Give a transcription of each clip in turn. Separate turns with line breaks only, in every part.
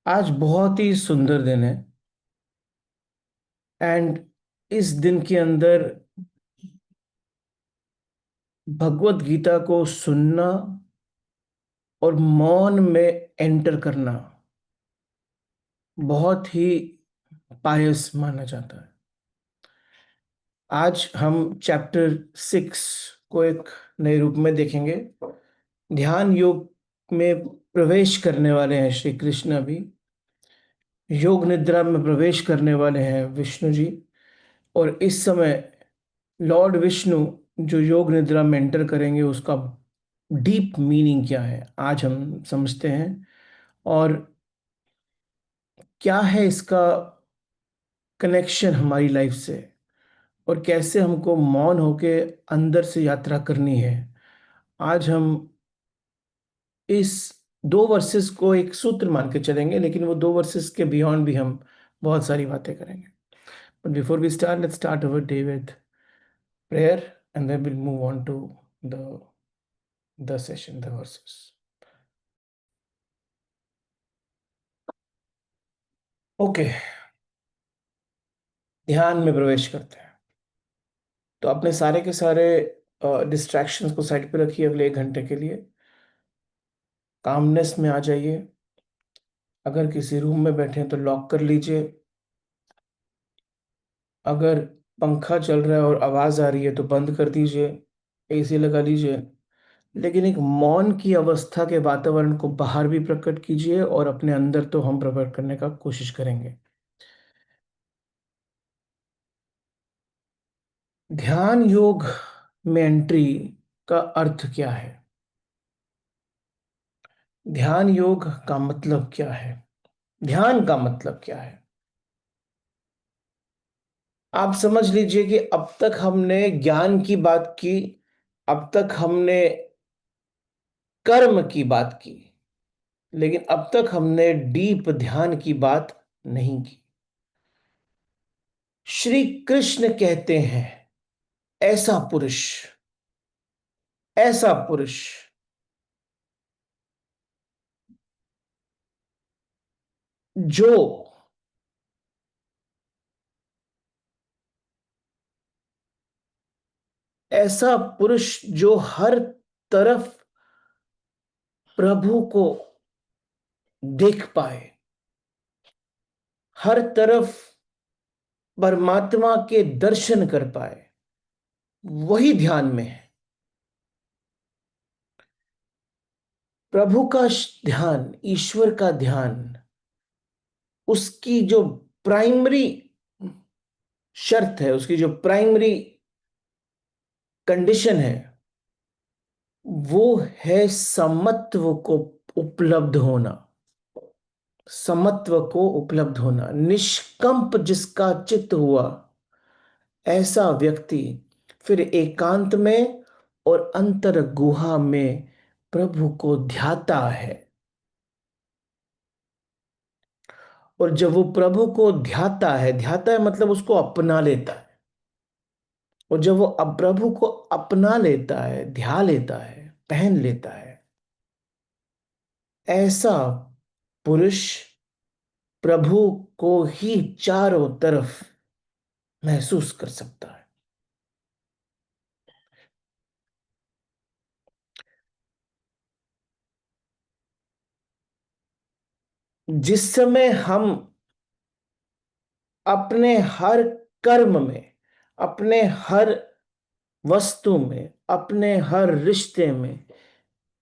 आज बहुत ही सुंदर दिन है। एंड इस दिन के अंदर भगवत गीता को सुनना और मौन में एंटर करना बहुत ही पायस माना जाता है। आज हम चैप्टर 6 को एक नए रूप में देखेंगे। ध्यान योग में प्रवेश करने वाले हैं श्री कृष्ण। अभी योग निद्रा में प्रवेश करने वाले हैं विष्णु जी। और इस समय लॉर्ड विष्णु जो योग निद्रा में एंटर करेंगे उसका डीप मीनिंग क्या है आज हम समझते हैं। और क्या है इसका कनेक्शन हमारी लाइफ से, और कैसे हमको मौन होके अंदर से यात्रा करनी है। आज हम इस 2 वर्सेस को एक सूत्र मान के चलेंगे, लेकिन वो 2 वर्सेस के बियॉन्ड भी हम बहुत सारी बातें करेंगे। But before we start, let's start our day with prayer, and then we'll move on to the the session, the verses. Okay, ध्यान में प्रवेश करते हैं। तो अपने सारे के सारे डिस्ट्रैक्शंस को साइड पे रखिए अगले 1 घंटे के लिए। कामनेस में आ जाइए। अगर किसी रूम में बैठे हैं तो लॉक कर लीजिए। अगर पंखा चल रहा है और आवाज आ रही है तो बंद कर दीजिए, एसी लगा लीजिए। लेकिन एक मौन की अवस्था के वातावरण को बाहर भी प्रकट कीजिए, और अपने अंदर तो हम प्रकट करने का कोशिश करेंगे। ध्यान योग में एंट्री का अर्थ क्या है? ध्यान योग का मतलब क्या है? ध्यान का मतलब क्या है? आप समझ लीजिए कि अब तक हमने ज्ञान की बात की, अब तक हमने कर्म की बात की, लेकिन अब तक हमने डीप ध्यान की बात नहीं की। श्री कृष्ण कहते हैं, ऐसा पुरुष, ऐसा पुरुष जो ऐसा पुरुष जो हर तरफ प्रभु को देख पाए, हर तरफ परमात्मा के दर्शन कर पाए, वही ध्यान में है। प्रभु का ध्यान, ईश्वर का ध्यान, उसकी जो प्राइमरी शर्त है, उसकी जो प्राइमरी कंडीशन है, वो है समत्व को उपलब्ध होना। समत्व को उपलब्ध होना, निष्कंप जिसका चित्त हुआ, ऐसा व्यक्ति फिर एकांत में और अंतर गुहा में प्रभु को ध्याता है। और जब वो प्रभु को ध्याता है मतलब उसको अपना लेता है। और जब वो प्रभु को अपना लेता है, ध्या लेता है, पहन लेता है, ऐसा पुरुष प्रभु को ही चारों तरफ महसूस कर सकता है। जिस समय हम अपने हर कर्म में, अपने हर वस्तु में, अपने हर रिश्ते में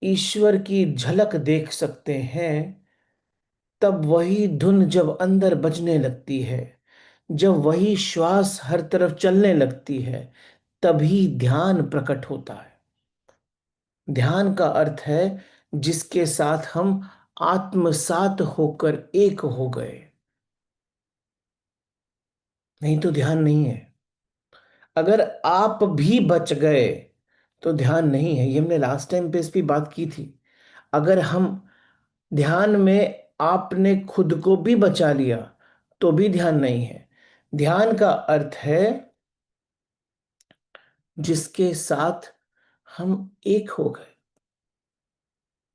ईश्वर की झलक देख सकते हैं, तब वही धुन जब अंदर बजने लगती है, जब वही श्वास हर तरफ चलने लगती है, तभी ध्यान प्रकट होता है। ध्यान का अर्थ है जिसके साथ हम आत्मसात होकर एक हो गए। नहीं तो ध्यान नहीं है। अगर आप भी बच गए तो ध्यान नहीं है। ये हमने लास्ट टाइम पे इस पे बात की थी। अगर हम ध्यान में आपने खुद को भी बचा लिया तो भी ध्यान नहीं है। ध्यान का अर्थ है जिसके साथ हम एक हो गए।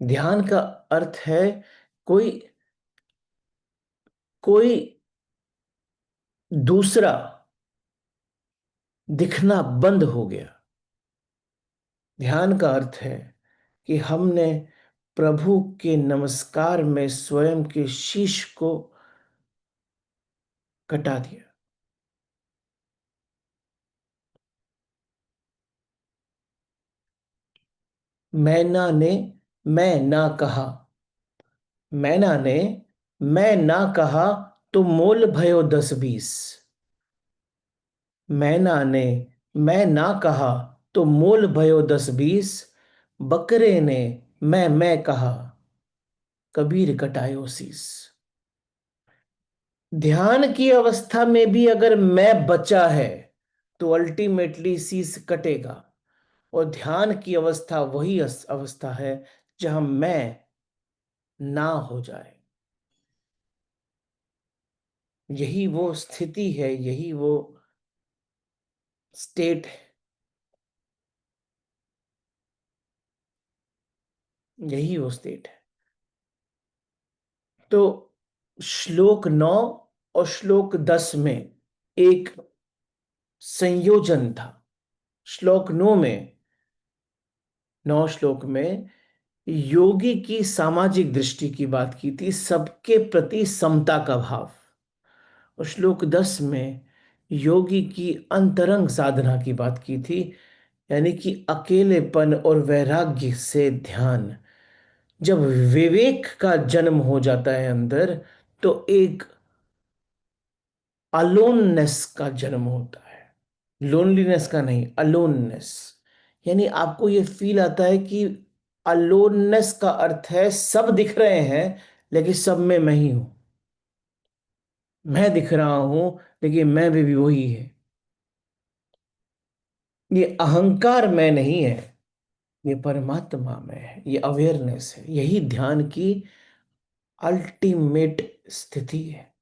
ध्यान का अर्थ है कोई कोई दूसरा दिखना बंद हो गया। ध्यान का अर्थ है कि हमने प्रभु के नमस्कार में स्वयं के शीश को कटा दिया। मैना ने मैं ना कहा, मैना ने मैं ना कहा, तो मोल भयो 10-20। मैना ने मैं ना कहा, तो मोल भयो 10-20। बकरे ने मैं कहा, कबीर कटायो शीस। ध्यान की अवस्था में भी अगर मैं बचा है तो अल्टीमेटली शीस कटेगा। और ध्यान की अवस्था वही अवस्था है जहां मैं ना हो जाए। यही वो स्थिति है, यही वो स्टेट है, यही वो स्टेट है। तो श्लोक 9 और श्लोक 10 में एक संयोजन था। श्लोक 9 में, 9 श्लोक में योगी की सामाजिक दृष्टि की बात की थी, सबके प्रति समता का भाव। और श्लोक 10 में योगी की अंतरंग साधना की बात की थी, यानी कि अकेलेपन और वैराग्य से ध्यान। जब विवेक का जन्म हो जाता है अंदर, तो एक अलोननेस का जन्म होता है। लोनलीनेस का नहीं, अलोननेस। यानी आपको ये फील आता है कि अलोननेस का अर्थ है सब दिख रहे हैं लेकिन सब में मैं ही हूं। मैं दिख रहा हूं लेकिन मैं भी वही है। ये अहंकार में नहीं है, ये परमात्मा में है, ये अवेयरनेस है। यही ध्यान की अल्टीमेट स्थिति है।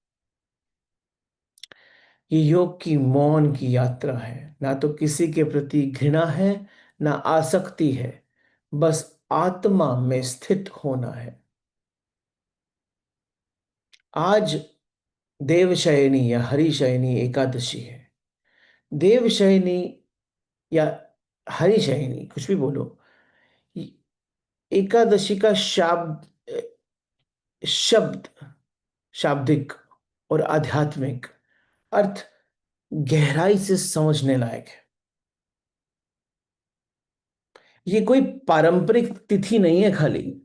ये योग की मौन की यात्रा है। ना तो किसी के प्रति घृणा है, ना आसक्ति है, बस आत्मा में स्थित होना है। आज देवशयनी या हरिशयनी एकादशी है। देवशयनी या हरिशयनी, कुछ भी बोलो, एकादशी का शब्द शाब्दिक और आध्यात्मिक अर्थ गहराई से समझने लायक है। ये कोई पारंपरिक तिथि नहीं है खाली,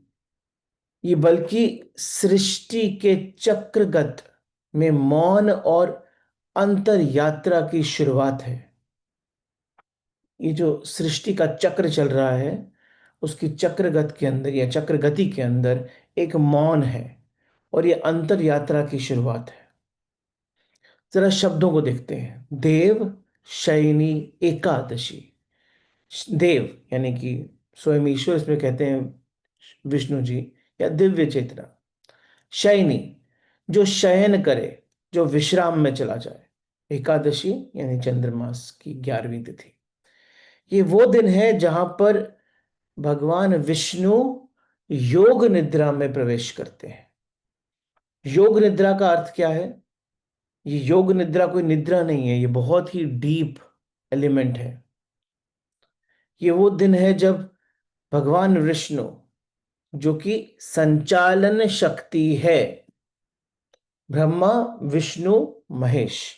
ये बल्कि सृष्टि के चक्रगत में मौन और अंतर यात्रा की शुरुआत है। ये जो सृष्टि का चक्र चल रहा है, उसकी चक्रगत के अंदर या चक्रगति के अंदर एक मौन है, और ये अंतर यात्रा की शुरुआत है। जरा शब्दों को देखते हैं। देव शयनी एकादशी। देव यानी कि स्वयं ईश्वर, इसमें कहते हैं विष्णु जी या दिव्य चेतना। शयनी, जो शयन करे, जो विश्राम में चला जाए। एकादशी यानी चंद्रमास की 11वीं तिथि। ये वो दिन है जहां पर भगवान विष्णु योग निद्रा में प्रवेश करते हैं। योग निद्रा का अर्थ क्या है? ये योग निद्रा कोई निद्रा नहीं है, ये बहुत ही डीप एलिमेंट है। ये वो दिन है जब भगवान विष्णु, जो कि संचालन शक्ति है, ब्रह्मा विष्णु महेश,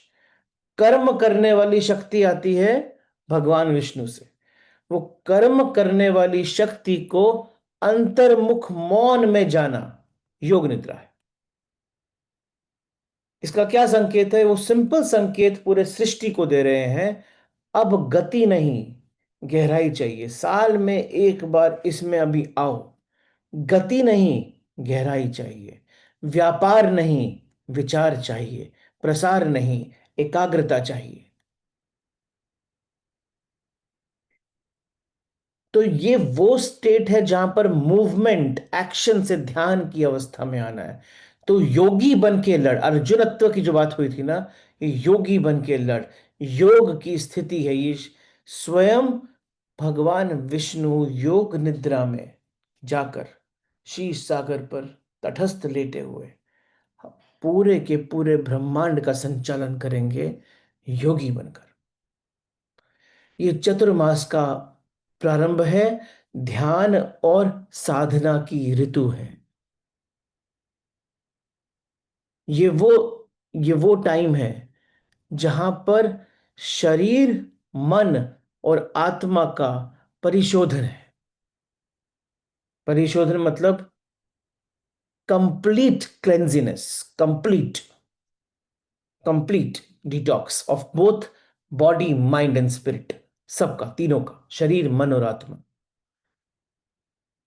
कर्म करने वाली शक्ति आती है भगवान विष्णु से। वो कर्म करने वाली शक्ति को अंतर्मुख मौन में जाना योग निद्रा है। इसका क्या संकेत है? वो सिंपल संकेत पूरे सृष्टि को दे रहे हैं। अब गति नहीं, गहराई चाहिए। साल में एक बार इसमें अभी आओ। गति नहीं, गहराई चाहिए। व्यापार नहीं, विचार चाहिए। प्रसार नहीं, एकाग्रता चाहिए। तो ये वो स्टेट है जहां पर मूवमेंट, एक्शन से ध्यान की अवस्था में आना है। तो योगी बन के लड़, अर्जुनत्व की जो बात हुई थी ना, ये योगी बन के लड़, योग की स्थिति है ये। स्वयं भगवान विष्णु योग निद्रा में जाकर शीश सागर पर तटस्थ लेटे हुए पूरे के पूरे ब्रह्मांड का संचालन करेंगे योगी बनकर। ये चतुर्मास का प्रारंभ है, ध्यान और साधना की ऋतु है। ये वो ये वो टाइम है जहां पर शरीर, मन और आत्मा का परिशोधन है। परिशोधन मतलब complete cleanliness, complete complete detox of both body, mind and spirit. सबका, तीनों का, शरीर, मन और आत्मा।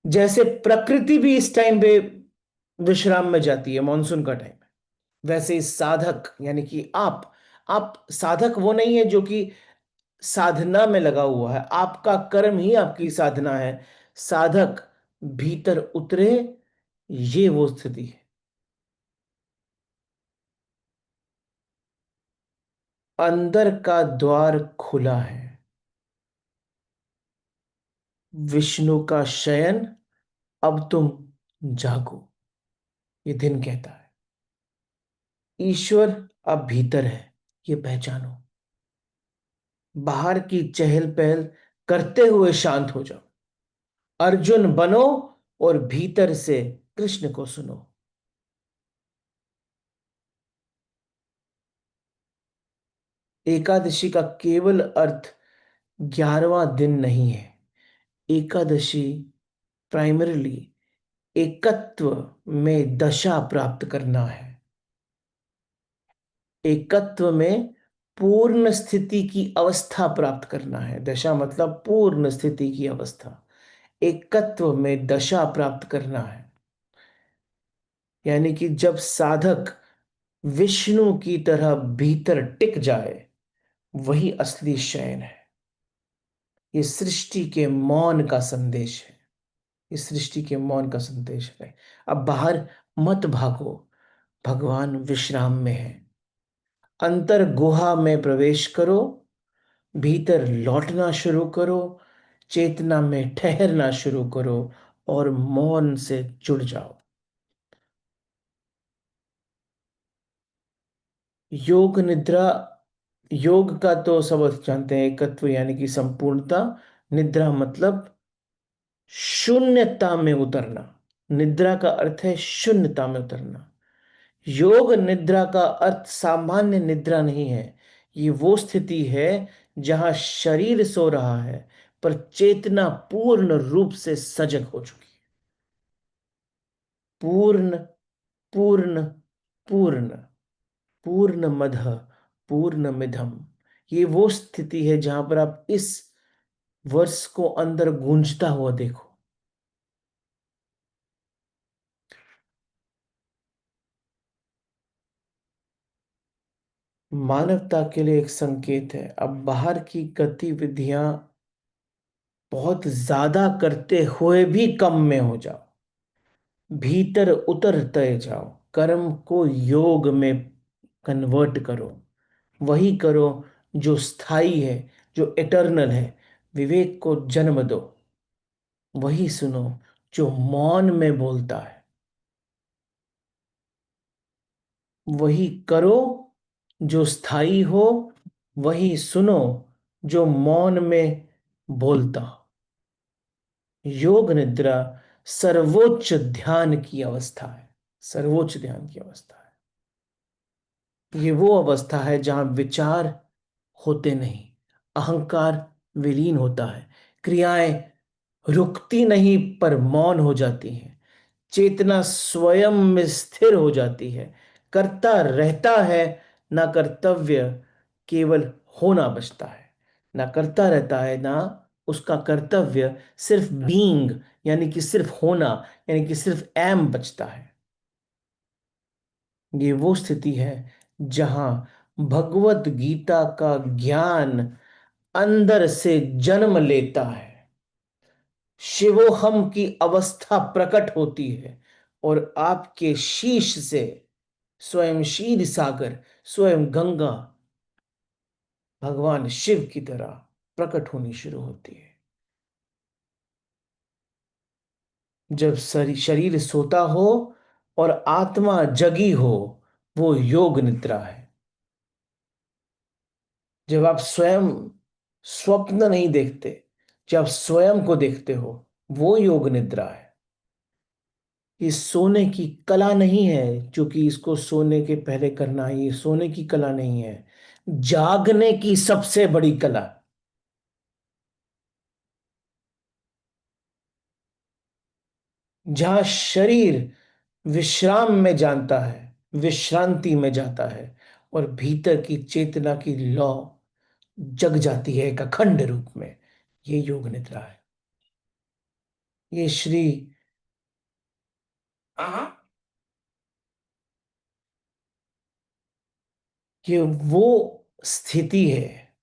जैसे प्रकृति भी इस टाइम पे विश्राम में जाती है, मॉनसून का टाइम है, वैसे ही साधक यानी कि आप साधक वो नहीं है जो कि साधना में लगा हुआ है, आपका कर्म ही आपकी साधना है। साधक भीतर उतरे, ये वो स्थिति है। अंदर का द्वार खुला है, विष्णु का शयन, अब तुम जागो, ये दिन कहता है। ईश्वर अब भीतर है, ये पहचानो। बाहर की चहल पहल करते हुए शांत हो जाओ, अर्जुन बनो और भीतर से कृष्ण को सुनो। एकादशी का केवल अर्थ 11वां दिन नहीं है। एकादशी प्राइमरीली एकत्व में दशा प्राप्त करना है। एकत्व में पूर्ण स्थिति की अवस्था प्राप्त करना है। दशा मतलब पूर्ण स्थिति की अवस्था। एकत्व में दशा प्राप्त करना है, यानी कि जब साधक विष्णु की तरह भीतर टिक जाए, वही असली शयन है। ये सृष्टि के मौन का संदेश है। ये सृष्टि के मौन का संदेश है। अब बाहर मत भागो, भगवान विश्राम में है। अंतर गुहा में प्रवेश करो, भीतर लौटना शुरू करो, चेतना में ठहरना शुरू करो और मौन से जुड़ जाओ। योग निद्रा, योग का तो सब जानते हैं, एकत्व यानी कि संपूर्णता। निद्रा मतलब शून्यता में उतरना। निद्रा का अर्थ है शून्यता में उतरना। योग निद्रा का अर्थ सामान्य निद्रा नहीं है। ये वो स्थिति है जहां शरीर सो रहा है पर चेतना पूर्ण रूप से सजग हो चुकी है। पूर्ण, पूर्ण, पूर्ण, पूर्ण मद, पूर्ण मिधम। ये वो स्थिति है जहां पर आप इस वर्ष को अंदर गूंजता हुआ देखो। मानवता के लिए एक संकेत है। अब बाहर की गतिविधियां बहुत ज्यादा करते हुए भी कम में हो जाओ, भीतर उतरते जाओ, कर्म को योग में कन्वर्ट करो। वही करो जो स्थायी है, जो इटर्नल है। विवेक को जन्म दो, वही सुनो जो मौन में बोलता है। वही करो जो स्थायी हो, वही सुनो जो मौन में बोलता हो। योग निद्रा सर्वोच्च ध्यान की अवस्था है। सर्वोच्च ध्यान की अवस्था है। ये वो अवस्था है जहां विचार होते नहीं, अहंकार विलीन होता है, क्रियाएं रुकती नहीं पर मौन हो जाती हैं, चेतना स्वयं में स्थिर हो जाती है। करता रहता है, ना कर्तव्य, केवल होना बचता है। ना करता रहता है, ना उसका कर्तव्य, सिर्फ बीइंग यानी कि सिर्फ होना, यानी कि सिर्फ एम बचता है। ये वो स्थिति है जहां भगवत गीता का ज्ञान अंदर से जन्म लेता है, शिवोहम की अवस्था प्रकट होती है और आपके शीश से स्वयं क्षीर सागर, स्वयं गंगा भगवान शिव की तरह प्रकट होनी शुरू होती है। जब शरीर सोता हो और आत्मा जगी हो, वो योग निद्रा है। जब आप स्वयं स्वप्न नहीं देखते, जब स्वयं को देखते हो, वो योग निद्रा है। ये सोने की कला नहीं है, जो कि इसको सोने के पहले करना है, ये सोने की कला नहीं है, जागने की सबसे बड़ी कला। जहां शरीर विश्राम में जानता है, विश्रांति में जाता है, और भीतर की चेतना की लौ जग जाती है एक अखंड रूप में, ये योग निद्रा है। ये श्री हाँ, ये वो स्थिति है,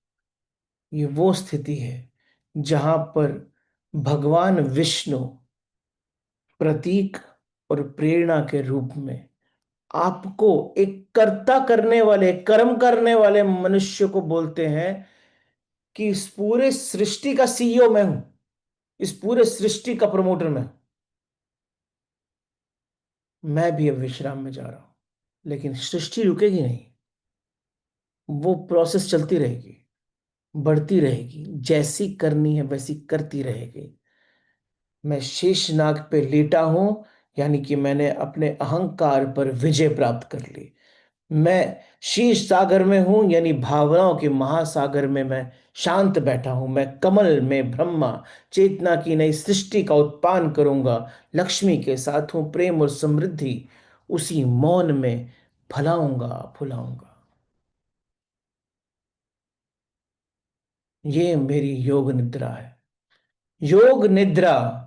ये वो स्थिति है जहां पर भगवान विष्णु प्रतीक और प्रेरणा के रूप में आपको एक कर्ता करने वाले, कर्म करने वाले मनुष्य को बोलते हैं कि इस पूरे सृष्टि का सीईओ मैं हूं, इस पूरे सृष्टि का प्रमोटर मैं हूं। मैं भी अब विश्राम में जा रहा हूं, लेकिन सृष्टि रुकेगी नहीं। वो प्रोसेस चलती रहेगी, बढ़ती रहेगी, जैसी करनी है वैसी करती रहेगी। मैं शेषनाग पे लेटा हूं, यानी कि मैंने अपने अहंकार पर विजय प्राप्त कर ली। मैं शीश सागर में हूं, यानी भावनाओं के महासागर में मैं शांत बैठा हूं। मैं कमल में ब्रह्मा चेतना की नई सृष्टि का उत्पादन करूंगा। लक्ष्मी के साथ हूं, प्रेम और समृद्धि उसी मौन में फलाऊंगा, फुलाऊंगा। ये मेरी योग निद्रा है। योग निद्रा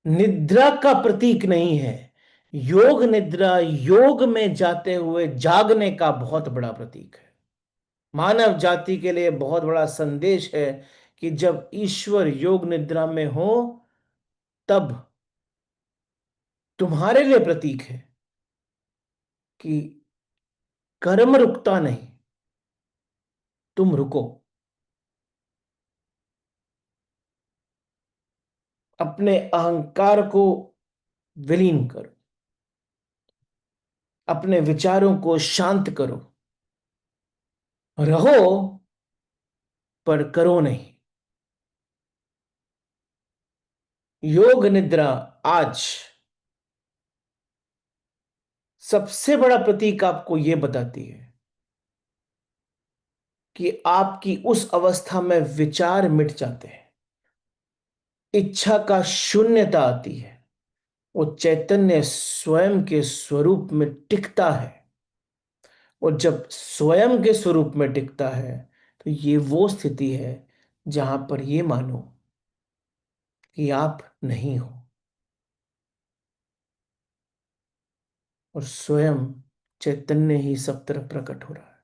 निद्रा का प्रतीक नहीं है। योग निद्रा योग में जाते हुए जागने का बहुत बड़ा प्रतीक है। मानव जाति के लिए बहुत बड़ा संदेश है कि जब ईश्वर योग निद्रा में हो, तब तुम्हारे लिए प्रतीक है कि कर्म रुकता नहीं, तुम रुको। अपने अहंकार को विलीन करो, अपने विचारों को शांत करो, रहो पर करो नहीं। योग निद्रा आज सबसे बड़ा प्रतीक आपको यह बताती है कि आपकी उस अवस्था में विचार मिट जाते हैं, इच्छा का शून्यता आती है, वो चैतन्य स्वयं के स्वरूप में टिकता है। और जब स्वयं के स्वरूप में टिकता है, तो ये वो स्थिति है जहां पर ये मानो कि आप नहीं हो, और स्वयं चैतन्य ही सब तरफ प्रकट हो रहा है।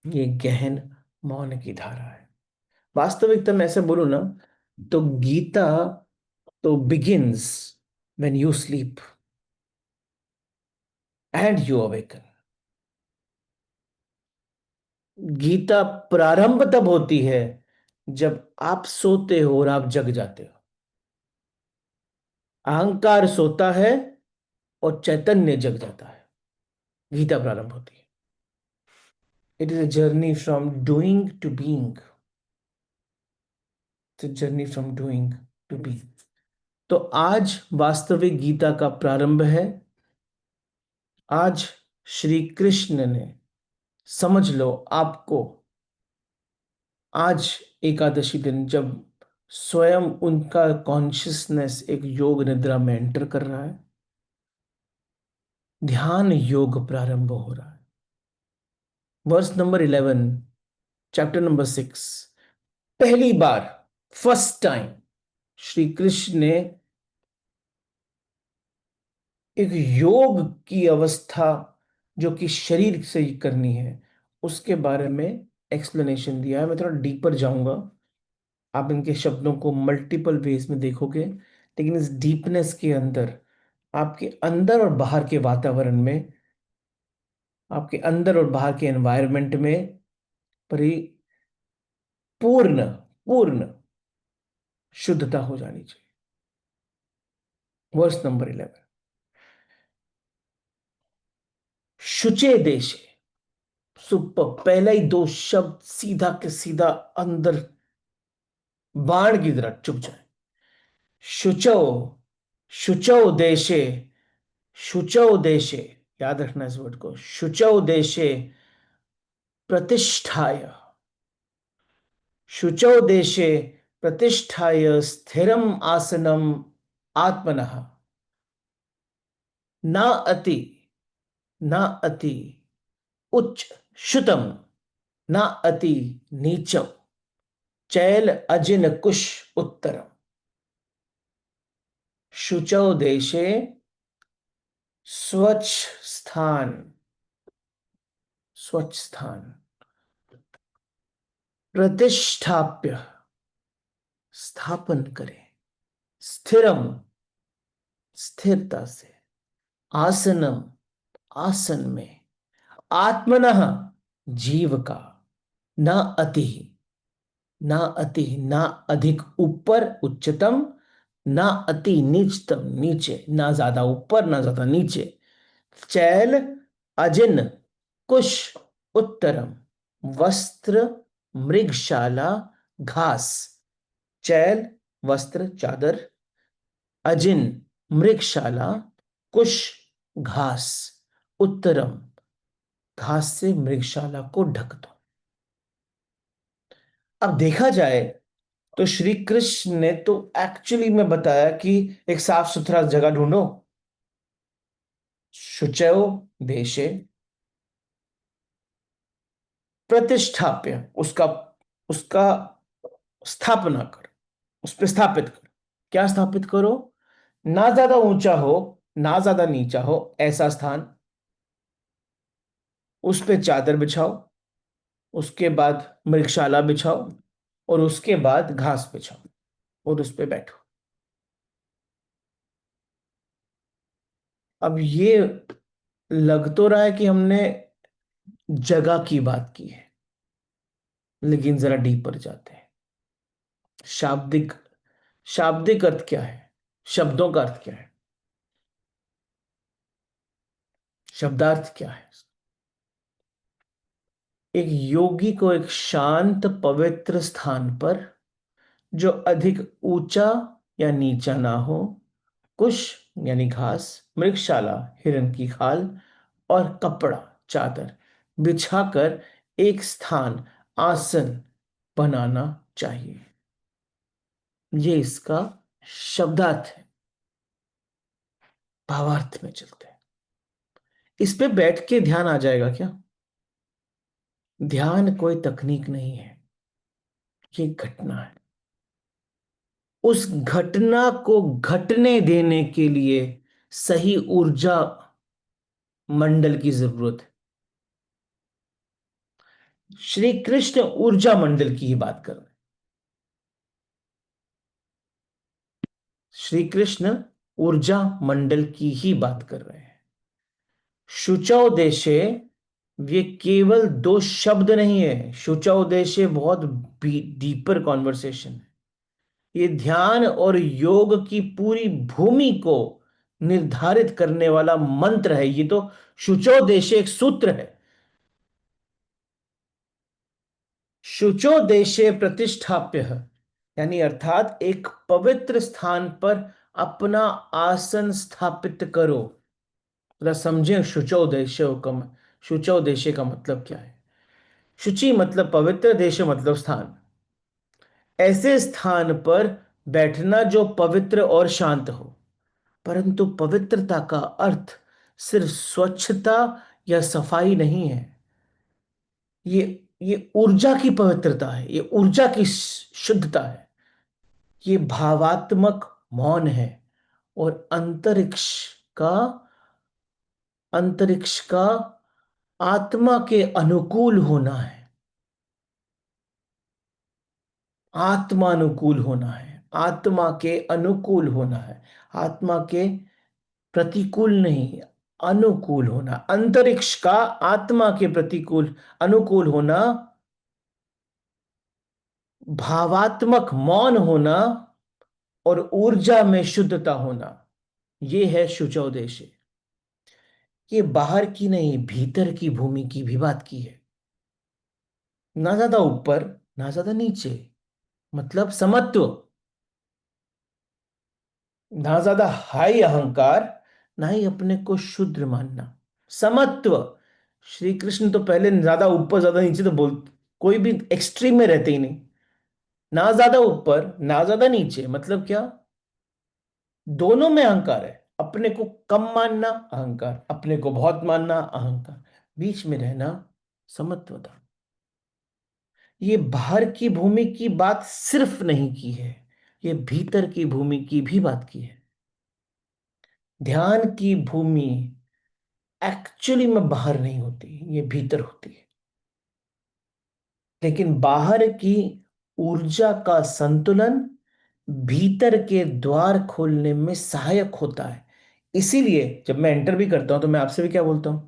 ये गहन मौन की धारा है। वास्तविकता में ऐसे बोलूं ना, तो गीता तो begins when you sleep and you awaken. Gita प्रारंभ तब होती है जब आप सोते हो और आप जग जाते हो। अहंकार सोता है और चैतन्य जग जाता है। गीता प्रारंभ होती है। It is a journey from doing to being. It's a journey from doing to being. तो आज वास्तविक गीता का प्रारंभ है। आज श्री कृष्ण ने, समझ लो आपको, आज एकादशी दिन जब स्वयं उनका कॉन्शियसनेस एक योग निद्रा में एंटर कर रहा है, ध्यान योग प्रारंभ हो रहा है। Verse number 11, chapter number 6। पहली बार, फर्स्ट टाइम, श्री कृष्ण ने एक योग की अवस्था, जो कि शरीर से ही करनी है, उसके बारे में एक्सप्लेनेशन दिया है। मैं थोड़ा डीपर जाऊंगा। आप इनके शब्दों को मल्टीपल वेज में देखोगे, लेकिन इस डीपनेस के अंदर, आपके अंदर और बाहर के वातावरण में, आपके अंदर और बाहर के एनवायरनमेंट में परिपूर्ण पूर्ण शुद्धता हो जानी चाहिए। Verse number 11। शुचे देशे। सुपर, पहला ही दो शब्द सीधा के सीधा अंदर बाण की तरह चुभ जाए। शुचौ, शुचौ देशे, शुचौ देशे, याद रखना इस वर्ड को, शुचौ देशे प्रतिष्ठाय, शुचौ देशे प्रतिष्ठाय स्थिरम आसनम आत्मनः, न अति, न अति उच्च श्रुतम, न अति नीचम, चैल अजिन कुश उत्तरम। शुचौ देशे स्वच्छ स्थान, स्वच्छ स्थान, प्रतिष्ठाप्य, स्थापन करें, स्थिरम, स्थिरता से, आसनम, आसन में, आत्मनः, जीव का, न अति, ना अति, ना अधिक ऊपर उच्चतम, ना अति नीचतम नीचे, ना ज्यादा ऊपर ना ज्यादा नीचे, चैल अजिन कुश उत्तरम, वस्त्र मृगशाला घास, चैल वस्त्र चादर, अजिन मृगशाला, कुश घास, उत्तरम घास से मृगशाला को ढक दो। अब देखा जाए तो श्री कृष्ण ने तो एक्चुअली में बताया कि एक साफ सुथरा जगह ढूंढो, शुचौ देशे प्रतिष्ठाप्य, उसका उसका स्थापना कर, उस पर स्थापित कर। क्या स्थापित करो? ना ज्यादा ऊंचा हो, ना ज्यादा नीचा हो, ऐसा स्थान, उस पे चादर बिछाओ, उसके बाद मृगशाला बिछाओ, और उसके बाद घास बिछाओ, और उस पे बैठो। अब ये लग तो रहा है कि हमने जगह की बात की है, लेकिन जरा डीपर जाते हैं। शाब्दिक, शाब्दिक अर्थ क्या है? शब्दों का अर्थ क्या है? शब्दार्थ क्या है? एक योगी को एक शांत पवित्र स्थान पर, जो अधिक ऊंचा या नीचा ना हो, कुश यानी घास, मृगशाला हिरन की खाल, और कपड़ा चादर बिछाकर एक स्थान, आसन बनाना चाहिए। ये इसका शब्दार्थ है। भावार्थ में चलते हैं। इस पे बैठ के ध्यान आ जाएगा क्या? ध्यान कोई तकनीक नहीं है, ये घटना है। उस घटना को घटने देने के लिए सही ऊर्जा मंडल की जरूरत है। श्री कृष्ण ऊर्जा मंडल की ही बात कर रहे हैं। श्री कृष्ण ऊर्जा मंडल की ही बात कर रहे हैं। शुचौ देशे, ये केवल दो शब्द नहीं है। शुचौ देशे बहुत डीपर कॉन्वर्सेशन है। ये ध्यान और योग की पूरी भूमि को निर्धारित करने वाला मंत्र है। ये तो शुचो देशे एक सूत्र है। शुचो देशे प्रतिष्ठाप्य, यानी अर्थात एक पवित्र स्थान पर अपना आसन स्थापित करो। जरा समझें शुचो देशे का, शुचो देशे का मतलब क्या है। शुचि मतलब पवित्र, देश मतलब स्थान। ऐसे स्थान पर बैठना जो पवित्र और शांत हो। परंतु पवित्रता का अर्थ सिर्फ स्वच्छता या सफाई नहीं है। ये ये ऊर्जा की पवित्रता है, ये ऊर्जा की शुद्धता है। ये भावात्मक मौन है, और का अंतरिक्ष का आत्मा के अनुकूल होना है। आत्मानुकूल होना है, आत्मा के अनुकूल होना है, आत्मा के प्रतिकूल नहीं, अनुकूल होना। अंतरिक्ष का आत्मा के प्रतिकूल अनुकूल होना, भावात्मक मौन होना, और ऊर्जा में शुद्धता होना, यह है शुचोदेशे। ये बाहर की नहीं, भीतर की भूमि की भी बात की है। ना ज्यादा ऊपर, ना ज्यादा नीचे, मतलब समत्व। ना ज्यादा हाई अहंकार, ना ही अपने को शुद्र मानना। समत्व। श्री कृष्ण तो पहले ज्यादा ऊपर ज्यादा नीचे तो बोल, कोई भी एक्सट्रीम में रहते ही नहीं। ना ज्यादा ऊपर ना ज्यादा नीचे, मतलब क्या? दोनों में अहंकार है। अपने को कम मानना अहंकार, अपने को बहुत मानना अहंकार, बीच में रहना समत्वता। ये बाहर की भूमि की बात सिर्फ नहीं की है, ये भीतर की भूमि की भी बात की है। ध्यान की भूमि एक्चुअली में बाहर नहीं होती, ये भीतर होती है। लेकिन बाहर की ऊर्जा का संतुलन भीतर के द्वार खोलने में सहायक होता है। इसीलिए जब मैं एंटर भी करता हूं तो मैं आपसे भी क्या बोलता हूं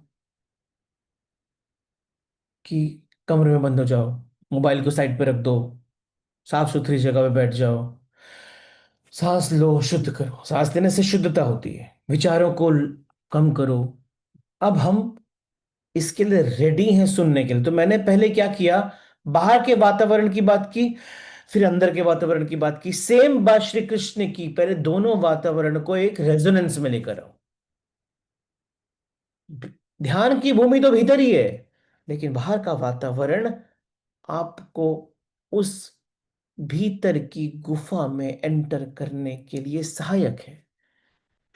कि कमरे में बंद हो जाओ, मोबाइल को साइड पे रख दो, साफ सुथरी जगह पे बैठ जाओ, सांस लो, शुद्ध करो। सांस लेने से शुद्धता होती है। विचारों को कम करो। अब हम इसके लिए रेडी हैं सुनने के लिए। तो मैंने पहले क्या किया, बाहर के वातावरण की बात की, फिर अंदर के वातावरण की बात की। सेम बात श्री कृष्ण ने की, पहले दोनों वातावरण को एक रेजोनेंस में लेकर आओ। ध्यान की भूमि तो भीतर ही है, लेकिन बाहर का वातावरण आपको उस भीतर की गुफा में एंटर करने के लिए सहायक है।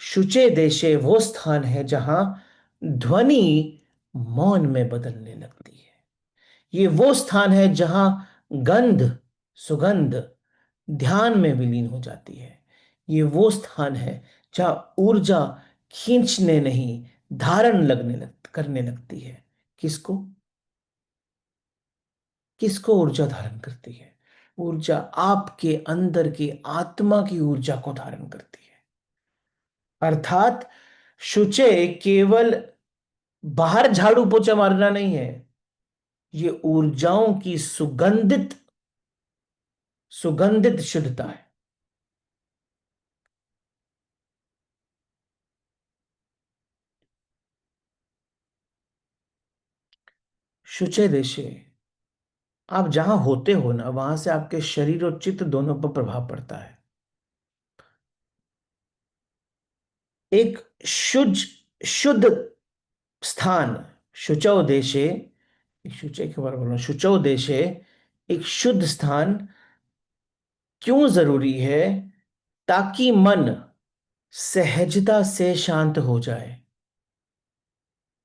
शुचे देशे वो स्थान है जहां ध्वनि मौन में बदलने लगती है। ये वो स्थान है जहां गंध, सुगंध ध्यान में विलीन हो जाती है। ये वो स्थान है जहां ऊर्जा खींचने नहीं, धारण करने लगती है। किसको? किसको ऊर्जा धारण करती है? ऊर्जा आपके अंदर की आत्मा की ऊर्जा को धारण करती है। अर्थात शुचे केवल बाहर झाड़ू पोछा मारना नहीं है, ये ऊर्जाओं की सुगंधित सुगंधित शुद्धता है। शुचे देशे, आप जहां होते हो ना, वहां से आपके शरीर और चित्त दोनों पर प्रभाव पड़ता है। एक शुद्ध शुद्ध स्थान, शुचौ देशे, एक शुचे के बारे में बोल रहा हूं, शुचौ देशे, एक शुद्ध स्थान क्यों जरूरी है? ताकि मन सहजता से शांत हो जाए।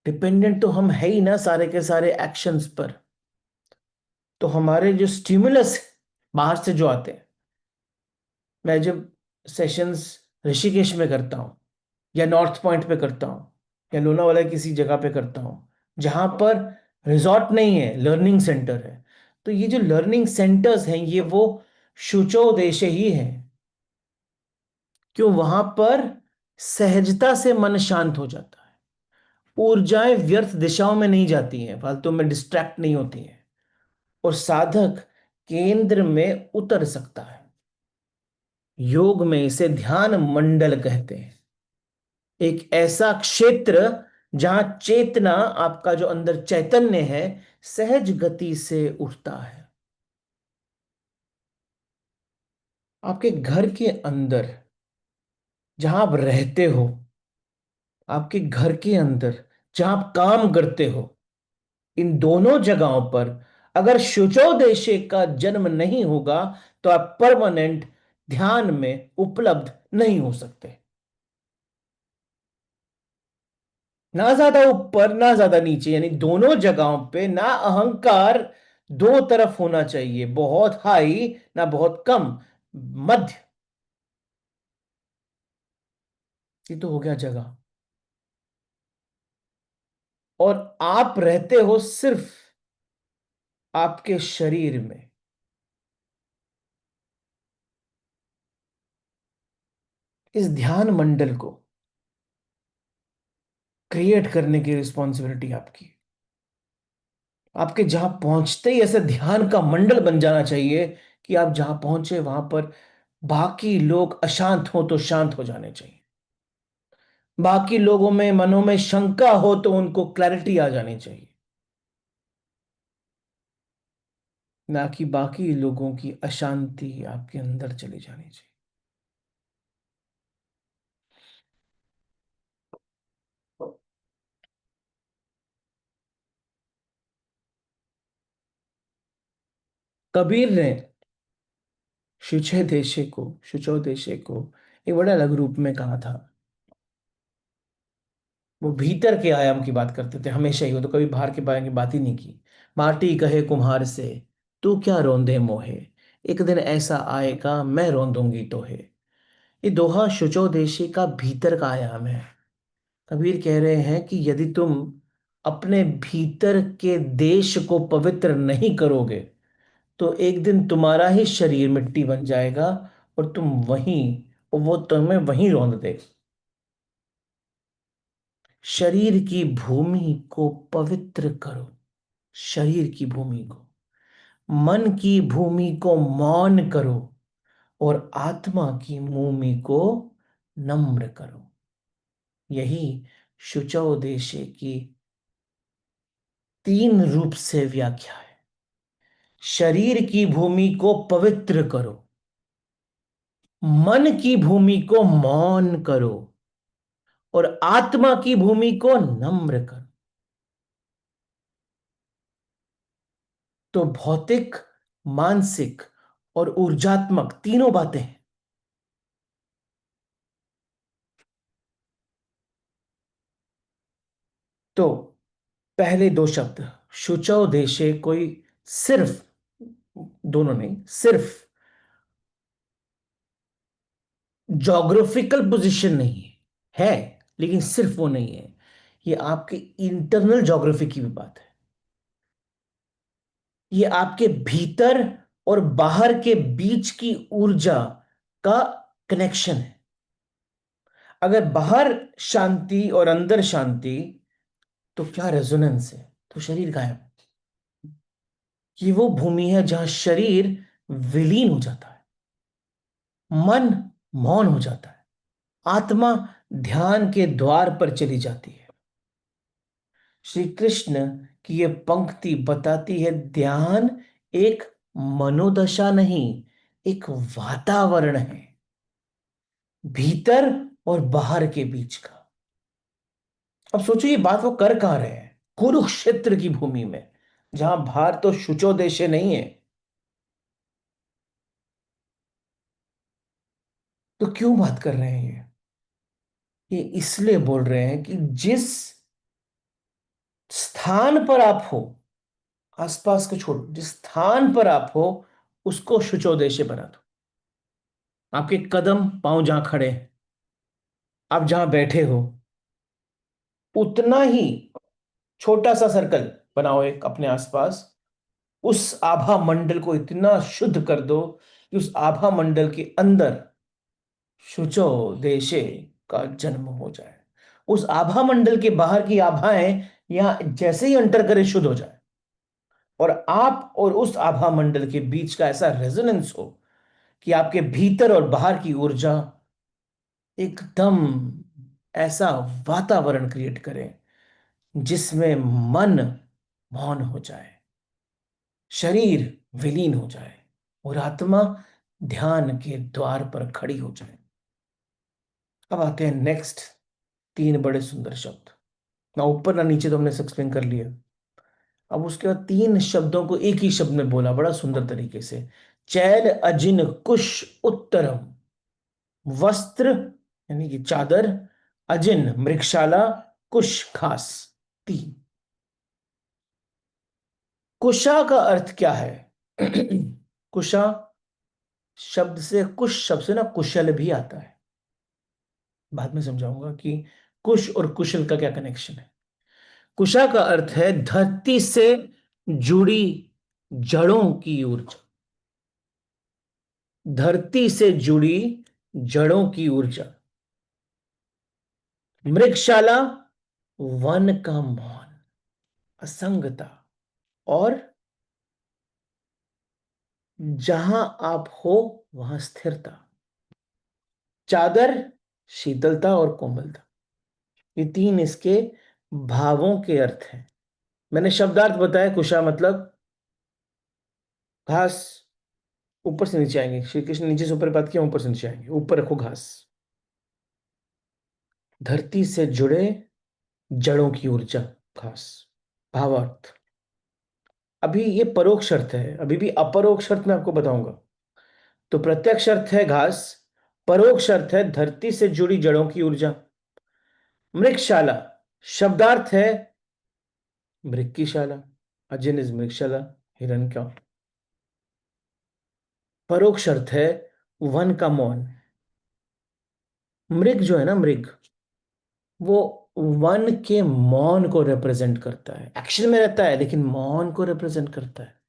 डिपेंडेंट तो हम है ही ना सारे के सारे एक्शंस पर। तो हमारे जो स्टिमुलस बाहर से जो आते हैं, मैं जब सेशंस ऋषिकेश में करता हूँ, या नॉर्थ पॉइंट पे करता हूँ, या लोनावाला किसी जगह पे करता हूँ जहां पर रिजॉर्ट नहीं है, लर्निंग सेंटर है, तो ये जो लर्निंग सेंटर्स हैं ये वो शुचो देश ही हैं। क्यों? वहां पर सहजता से मन शांत हो जाता है। ऊर्जाएं व्यर्थ दिशाओं में नहीं जाती हैं, फालतू में डिस्ट्रैक्ट नहीं होती हैं, और साधक केंद्र में उतर सकता है। योग में इसे ध्यान मंडल कहते हैं। एक ऐसा क्षेत्र जहां चेतना, आपका जो अंदर चैतन्य है, सहज गति से उठता है। आपके घर के अंदर जहां आप रहते हो, आपके घर के अंदर जहां आप काम करते हो, इन दोनों जगहों पर अगर शुचोदेशे का जन्म नहीं होगा तो आप परमानेंट ध्यान में उपलब्ध नहीं हो सकते। ना ज्यादा ऊपर ना ज्यादा नीचे, यानी दोनों जगहों पे ना अहंकार, दो तरफ होना चाहिए, बहुत हाई ना बहुत कम, मध्य। ये तो हो गया जगह। और आप रहते हो सिर्फ आपके शरीर में। इस ध्यान मंडल को क्रिएट करने की रिस्पॉन्सिबिलिटी आपकी। आपके जहां पहुंचते ही ऐसे ध्यान का मंडल बन जाना चाहिए कि आप जहां पहुंचे वहां पर बाकी लोग अशांत हो तो शांत हो जाने चाहिए। बाकी लोगों में मनों में शंका हो तो उनको क्लैरिटी आ जानी चाहिए, ना कि बाकी लोगों की अशांति आपके अंदर चली जानी चाहिए। कबीर ने शुचो देशे को एक बड़े अलग रूप में कहा था। वो भीतर के आयाम की बात करते थे हमेशा ही, वो तो कभी बाहर के बारे की बात ही नहीं की। माटी कहे कुम्हार से, तू क्या रोंदे मोहे, एक दिन ऐसा आएगा मैं रोंदूंगी तोहे। ये दोहा शुचो देशे का भीतर का आयाम है। कबीर कह रहे हैं कि यदि तुम अपने भीतर के देश को पवित्र नहीं करोगे तो एक दिन तुम्हारा ही शरीर मिट्टी बन जाएगा, और तुम वहीं, और वो तुम्हें वहीं रौंद देगा। शरीर की भूमि को पवित्र करो, शरीर की भूमि को, मन की भूमि को मौन करो, और आत्मा की भूमि को नम्र करो। यही शुचौ देशे की तीन रूप से व्याख्या है। शरीर की भूमि को पवित्र करो, मन की भूमि को मौन करो, और आत्मा की भूमि को नम्र करो। तो भौतिक, मानसिक और ऊर्जात्मक तीनों बातें हैं। तो पहले दो शब्द शुचौ देशे, कोई सिर्फ, दोनों नहीं, सिर्फ जोग्राफिकल पोजीशन नहीं है, लेकिन सिर्फ वो नहीं है, ये आपके इंटरनल ज्योग्राफी की भी बात है। ये आपके भीतर और बाहर के बीच की ऊर्जा का कनेक्शन है। अगर बाहर शांति और अंदर शांति, तो क्या रेजोनेंस है, तो शरीर गायब। ये वो भूमि है जहां शरीर विलीन हो जाता है, मन मौन हो जाता है, आत्मा ध्यान के द्वार पर चली जाती है। श्री कृष्ण की यह पंक्ति बताती है ध्यान एक मनोदशा नहीं, एक वातावरण है, भीतर और बाहर के बीच का। अब सोचो ये बात वो कर कहां रहे हैं, कुरुक्षेत्र की भूमि में, जहां बाहर तो शुचो देशे नहीं है। तो क्यों बात कर रहे हैं ये इसलिए बोल रहे हैं कि जिस स्थान पर आप हो, आसपास को छोड़ो, जिस स्थान पर आप हो उसको शुचो देशे बना दो। आपके कदम पांव जहां खड़े हैं, आप जहां बैठे हो, उतना ही छोटा सा सर्कल बनाओ एक अपने आसपास। उस आभा मंडल को इतना शुद्ध कर दो कि उस आभा मंडल के अंदर शुचो देशे का जन्म हो जाए। उस आभा मंडल के बाहर की आभाएं यहां जैसे ही अंटर करे शुद्ध हो जाए, और आप और उस आभा मंडल के बीच का ऐसा रेजोनेंस हो कि आपके भीतर और बाहर की ऊर्जा एकदम ऐसा वातावरण क्रिएट करें जिसमें मन मौन हो जाए, शरीर विलीन हो जाए, और आत्मा ध्यान के द्वार पर खड़ी हो जाए। अब आते हैं नेक्स्ट तीन बड़े सुंदर शब्द। ना ऊपर ना नीचे तो हमने एक्सप्लेन कर लिया। अब उसके बाद तीन शब्दों को एक ही शब्द में बोला बड़ा सुंदर तरीके से। चैल अजिन कुश उत्तरम, वस्त्र यानी कि चादर, अजिन मृगशाला, कुश घास। तीन। कुशा का अर्थ क्या है? कुशा शब्द से, कुश शब्द से ना कुशल भी आता है। बाद में समझाऊंगा कि कुश और कुशल का क्या कनेक्शन है। कुशा का अर्थ है धरती से जुड़ी जड़ों की ऊर्जा, धरती से जुड़ी जड़ों की ऊर्जा। मृगशाला वन का मौन, असंगता, और जहां आप हो वहां स्थिरता। चादर शीतलता और कोमलता। ये तीन इसके भावों के अर्थ हैं। मैंने शब्दार्थ बताया। कुशा मतलब घास। ऊपर से नीचे आएंगे, श्री कृष्ण नीचे से ऊपर बात किया, ऊपर से नीचे आएंगे। ऊपर रखो घास। धरती से जुड़े जड़ों की ऊर्जा, घास। भावार्थ। अभी ये परोक्ष अर्थ है, अभी भी अपरोक्ष अर्थ मैं आपको बताऊंगा। तो प्रत्यक्ष अर्थ है घास, परोक्ष अर्थ है धरती से जुड़ी जड़ों की ऊर्जा। मृगशाला शब्दार्थ है मृग की शाला। अजय इज मृगशाला, हिरण का। परोक्ष अर्थ है वन का मौन। मृग जो है ना, मृग, वो वन के मौन को रिप्रेजेंट करता है। एक्शन में रहता है लेकिन मौन को रिप्रेजेंट करता है।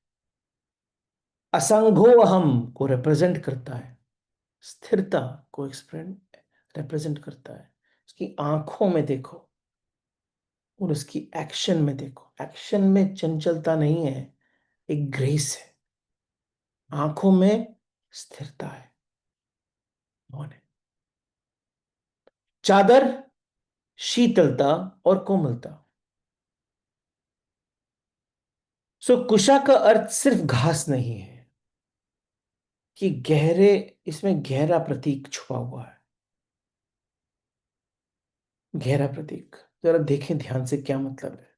असंगो अहम को रिप्रेजेंट करता है। स्थिरता को एक्सप्रेस रिप्रेजेंट करता है। उसकी आंखों में देखो और उसकी एक्शन में देखो। एक्शन में चंचलता नहीं है, एक ग्रेस है। आंखों में स्थिरता है, मौन है। चादर शीतलता और कोमलता। सो कुशा का अर्थ सिर्फ घास नहीं है, कि गहरे, इसमें गहरा प्रतीक छुपा हुआ है। गहरा प्रतीक जरा देखें ध्यान से, क्या मतलब है।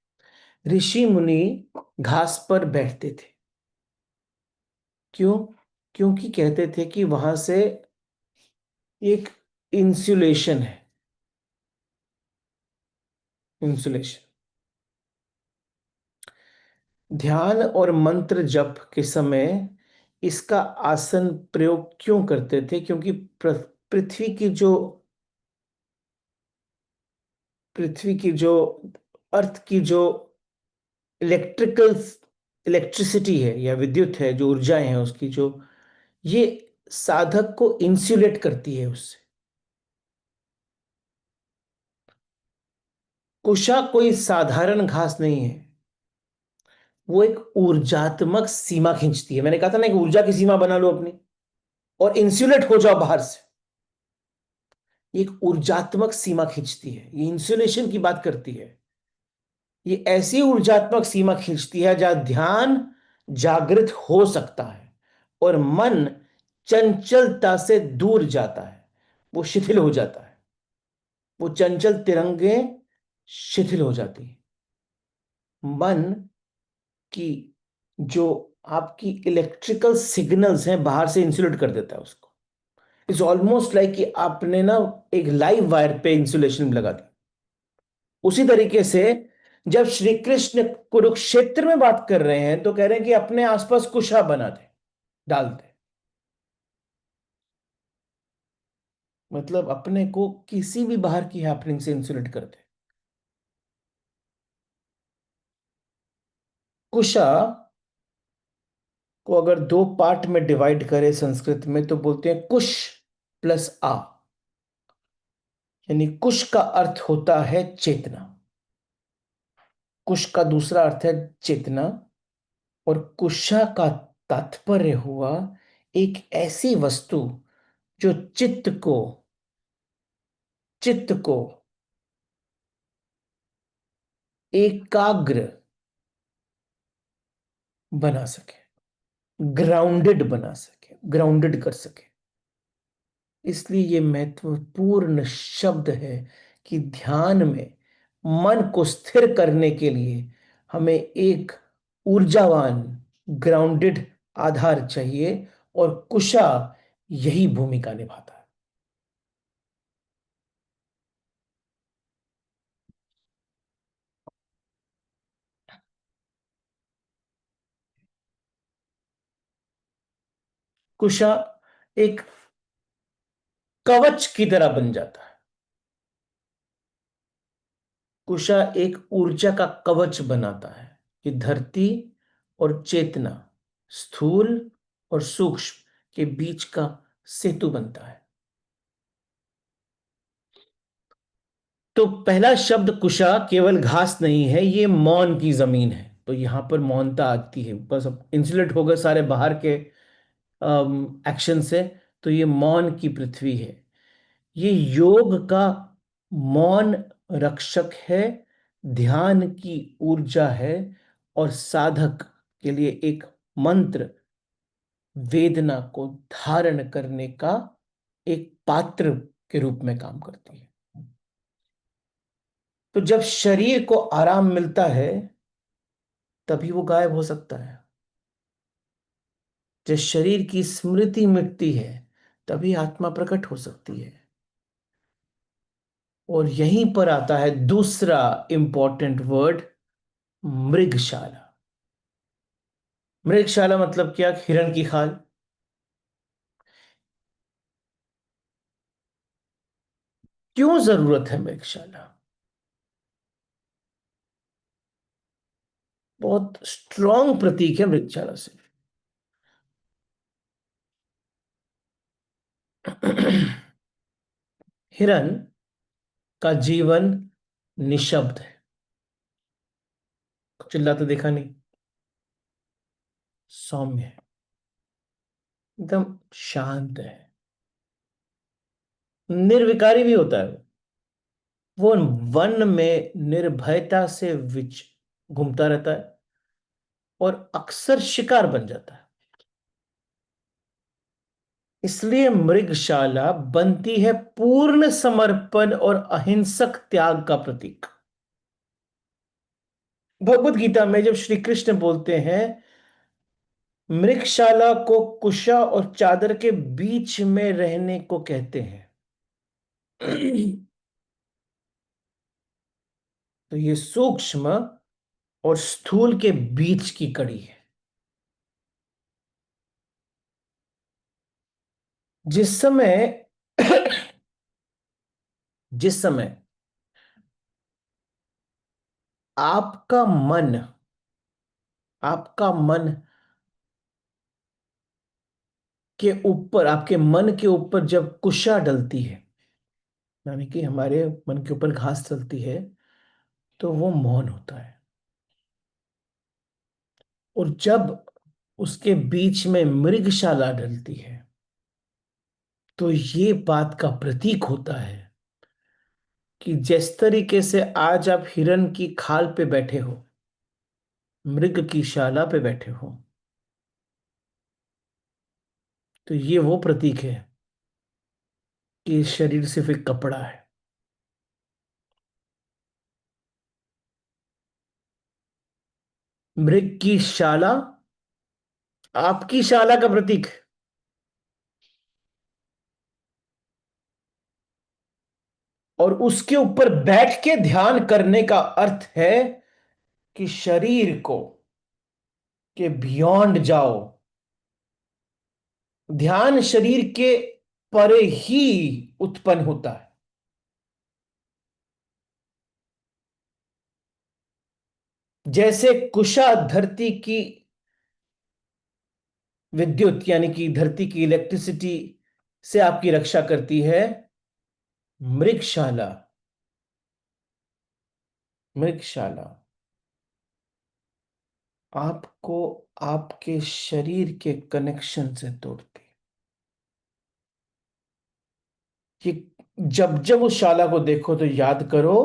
ऋषि मुनि घास पर बैठते थे। क्यों? क्योंकि कहते थे कि वहां से एक इंसुलेशन है। इंसुलेशन। ध्यान और मंत्र जप के समय इसका आसन प्रयोग क्यों करते थे? क्योंकि पृथ्वी की जो पृथ्वी की जो अर्थ की जो इलेक्ट्रिकल इलेक्ट्रिसिटी है या विद्युत है, जो ऊर्जाएं हैं उसकी, जो ये साधक को इंसुलेट करती है उससे। कुशा कोई साधारण घास नहीं है, वो एक ऊर्जात्मक सीमा खींचती है। मैंने कहा था ना, एक ऊर्जा की सीमा बना लो अपनी और इंसुलेट हो जाओ बाहर से। ये एक ऊर्जात्मक सीमा खींचती है, ये इंसुलेशन की बात करती है। ये ऐसी ऊर्जात्मक सीमा खींचती है जहां ध्यान जागृत हो सकता है और मन चंचलता से दूर जाता है, वो शिथिल हो जाता है। वो चंचल तिरंगे शिथिल हो जाती है। मन की जो आपकी इलेक्ट्रिकल सिग्नल्स हैं बाहर से इंसुलेट कर देता है उसको। इट्स ऑलमोस्ट लाइक कि आपने ना एक लाइव वायर पे इंसुलेशन लगा दी। उसी तरीके से जब श्री कृष्ण कुरुक्षेत्र में बात कर रहे हैं तो कह रहे हैं कि अपने आसपास कुशा बना दे, डाल दे। मतलब अपने को किसी भी बाहर की हैपनिंग से इंसुलेट कर दे। कुशा को अगर दो पार्ट में डिवाइड करें संस्कृत में तो बोलते हैं कुश प्लस आ। यानी कुश का अर्थ होता है चेतना। कुश का दूसरा अर्थ है चेतना। और कुशा का तात्पर्य हुआ एक ऐसी वस्तु जो चित्त को एकाग्र बना सके, ग्राउंडेड बना सके, ग्राउंडेड कर सके। इसलिए ये महत्वपूर्ण शब्द है कि ध्यान में मन को स्थिर करने के लिए हमें एक ऊर्जावान, ग्राउंडेड आधार चाहिए, और कुशा यही भूमिका निभाता है। कुशा एक कवच की तरह बन जाता है। कुशा एक ऊर्जा का कवच बनाता है कि धरती और चेतना, स्थूल और सूक्ष्म के बीच का सेतु बनता है। तो पहला शब्द कुशा केवल घास नहीं है, ये मौन की जमीन है। तो यहां पर मौनता आती है, बस अब इंसुलेट हो गए सारे बाहर के एक्शन से। तो ये मौन की पृथ्वी है। ये योग का मौन रक्षक है, ध्यान की ऊर्जा है, और साधक के लिए एक मंत्र वेदना को धारण करने का एक पात्र के रूप में काम करती है। तो जब शरीर को आराम मिलता है तभी वो गायब हो सकता है। जब शरीर की स्मृति मिटती है तभी आत्मा प्रकट हो सकती है। और यहीं पर आता है दूसरा इंपॉर्टेंट वर्ड, मृगशाला। मृगशाला मतलब क्या? हिरण की खाल। क्यों जरूरत है मृगशाला? बहुत स्ट्रॉन्ग प्रतीक है मृगशाला से। हिरन का जीवन निशब्द है। चिल्लाते देखा नहीं। सौम्य है, एकदम शांत है। निर्विकारी भी होता है। वो वन में निर्भयता से विच घूमता रहता है और अक्सर शिकार बन जाता है। इसलिए मृगशाला बनती है पूर्ण समर्पण और अहिंसक त्याग का प्रतीक। भगवत गीता में जब श्री कृष्ण बोलते हैं, मृगशाला को कुशा और चादर के बीच में रहने को कहते हैं। तो ये सूक्ष्म और स्थूल के बीच की कड़ी है। जिस समय जिस समय आपका मन आपका मन के ऊपर, आपके मन के ऊपर जब कुशा डलती है, यानी कि हमारे मन के ऊपर घास चलती है, तो वो मौन होता है। और जब उसके बीच में मृगशाला डलती है तो ये बात का प्रतीक होता है कि जिस तरीके से आज आप हिरन की खाल पे बैठे हो, मृग की शाला पे बैठे हो, तो ये वो प्रतीक है कि शरीर सिर्फ एक कपड़ा है। मृग की शाला आपकी शाला का प्रतीक है। और उसके ऊपर बैठ के ध्यान करने का अर्थ है कि शरीर को के बियॉन्ड जाओ। ध्यान शरीर के परे ही उत्पन्न होता है। जैसे कुशा धरती की विद्युत, यानी कि धरती की इलेक्ट्रिसिटी से आपकी रक्षा करती है, मृगशाला मृगशाला आपको आपके शरीर के कनेक्शन से तोड़ती है। कि जब जब उस शाला को देखो तो याद करो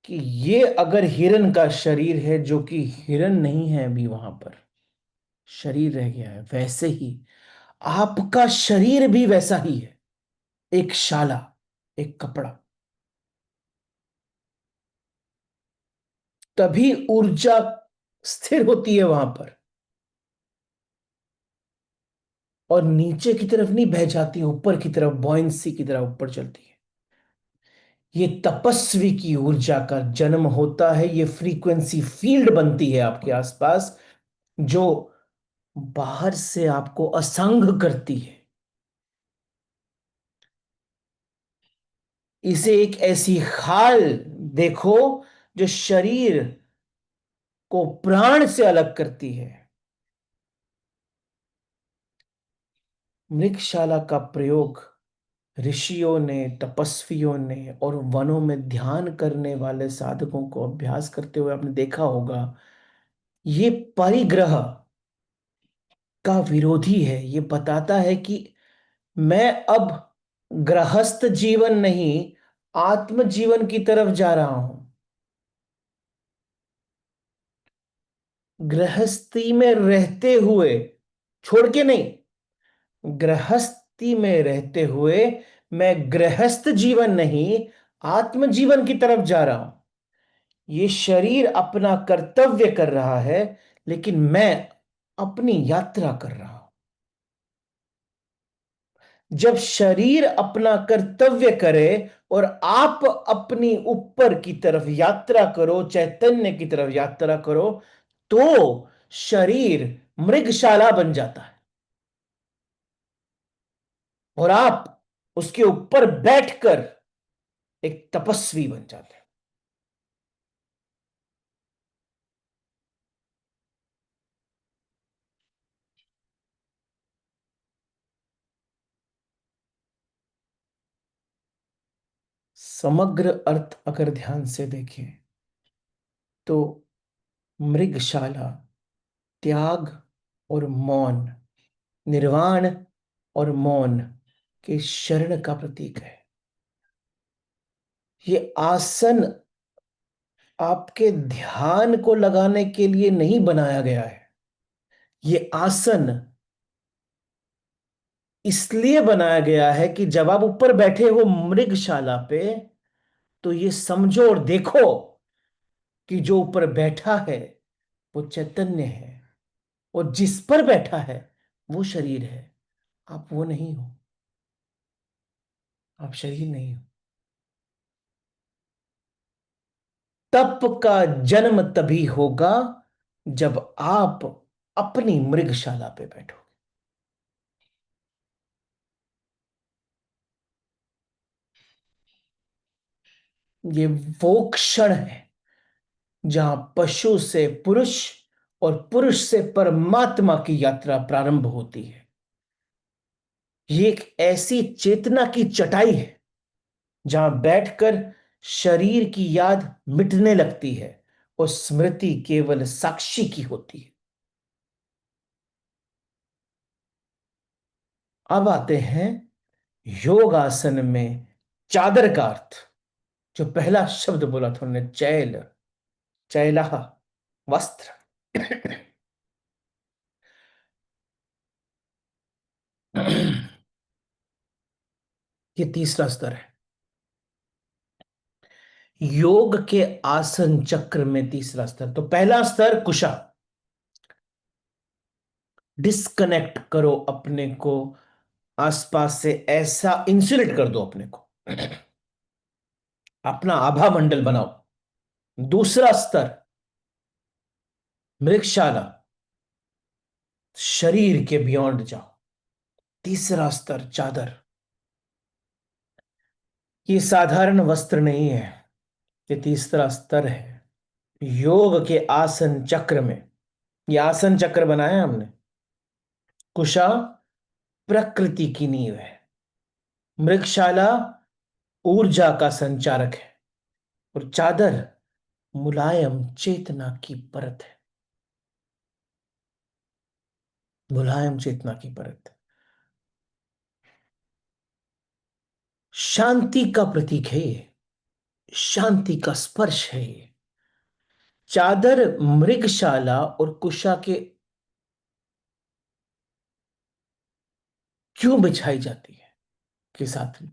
कि ये अगर हिरन का शरीर है, जो कि हिरन नहीं है अभी वहां पर, शरीर रह गया है, वैसे ही आपका शरीर भी वैसा ही है, एक शाला, एक कपड़ा। तभी ऊर्जा स्थिर होती है वहां पर, और नीचे की तरफ नहीं बह जाती, ऊपर की तरफ, बॉयंसी की तरफ ऊपर चलती है। ये तपस्वी की ऊर्जा का जन्म होता है। ये फ्रीक्वेंसी फील्ड बनती है आपके आसपास, जो बाहर से आपको असंग करती है। इसे एक ऐसी खाल देखो जो शरीर को प्राण से अलग करती है। मृगशाला का प्रयोग ऋषियों ने, तपस्वियों ने और वनों में ध्यान करने वाले साधकों को अभ्यास करते हुए आपने देखा होगा। ये परिग्रह का विरोधी है। ये बताता है कि मैं अब गृहस्थ जीवन नहीं, आत्म जीवन की तरफ जा रहा हूं। गृहस्थी में रहते हुए, छोड़ के नहीं, गृहस्थी में रहते हुए मैं गृहस्थ जीवन नहीं, आत्म जीवन की तरफ जा रहा हूं। ये शरीर अपना कर्तव्य कर रहा है, लेकिन मैं अपनी यात्रा कर रहा हूं। जब शरीर अपना कर्तव्य करे और आप अपनी ऊपर की तरफ यात्रा करो, चैतन्य की तरफ यात्रा करो, तो शरीर मृगशाला बन जाता है और आप उसके ऊपर बैठकर एक तपस्वी बन जाते हैं। समग्र अर्थ अगर ध्यान से देखें तो मृगशाला त्याग और मौन, निर्वाण और मौन के शरण का प्रतीक है। ये आसन आपके ध्यान को लगाने के लिए नहीं बनाया गया है। ये आसन इसलिए बनाया गया है कि जब आप ऊपर बैठे हो मृगशाला पे, तो ये समझो और देखो कि जो ऊपर बैठा है वो चैतन्य है, और जिस पर बैठा है वो शरीर है। आप वो नहीं हो, आप शरीर नहीं हो। तप का जन्म तभी होगा जब आप अपनी मृगशाला पे बैठो। ये वो क्षण है जहां पशु से पुरुष और पुरुष से परमात्मा की यात्रा प्रारंभ होती है। ये एक ऐसी चेतना की चटाई है जहां बैठकर शरीर की याद मिटने लगती है और स्मृति केवल साक्षी की होती है। अब आते हैं योग आसन में चादर का अर्थ। जो पहला शब्द बोला था उन्होंने, चैल, चैला, वस्त्र। ये तीसरा स्तर है योग के आसन चक्र में। तीसरा स्तर, तो पहला स्तर कुशा, डिस्कनेक्ट करो अपने को आसपास से, ऐसा इंसुलेट कर दो अपने को, अपना आभा मंडल बनाओ। दूसरा स्तर मृगशाला, शरीर के बियॉन्ड जाओ। तीसरा स्तर चादर। ये साधारण वस्त्र नहीं है, ये तीसरा स्तर है। योग के आसन चक्र में, ये आसन चक्र बनाया हमने। कुशा प्रकृति की नींव है, मृगशाला ऊर्जा का संचारक है, और चादर मुलायम चेतना की परत है। मुलायम चेतना की परत, शांति का प्रतीक है ये, शांति का स्पर्श है ये। चादर मृगशाला और कुशा क्यों बिछाई जाती है के साथ में?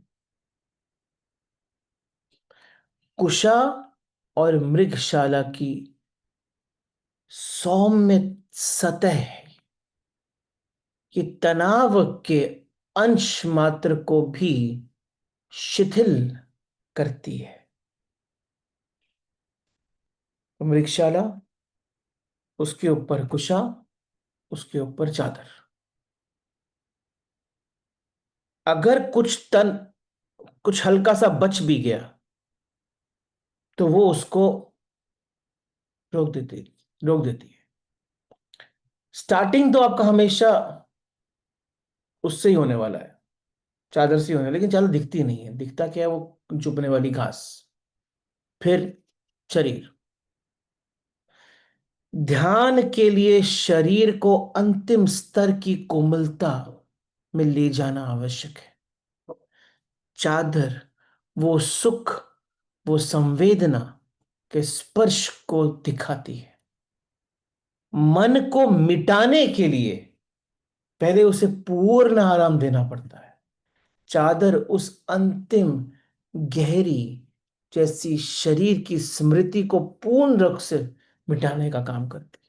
कुशा और मृगशाला की सौम्य सतह है, ये तनाव के अंश मात्र को भी शिथिल करती है। मृगशाला, उसके ऊपर कुशा, उसके ऊपर चादर। अगर कुछ हल्का सा बच भी गया तो वो उसको रोक देती रोक देती है। स्टार्टिंग तो आपका हमेशा उससे ही होने वाला है, चादर से ही होने, लेकिन चादर दिखती नहीं है। दिखता क्या है? वो चुभने वाली घास। फिर शरीर। ध्यान के लिए शरीर को अंतिम स्तर की कोमलता में ले जाना आवश्यक है। चादर वो सुख, वो संवेदना के स्पर्श को दिखाती है। मन को मिटाने के लिए पहले उसे पूर्ण आराम देना पड़ता है। चादर उस अंतिम गहरी जैसी शरीर की स्मृति को पूर्ण रूप से मिटाने का काम करती है।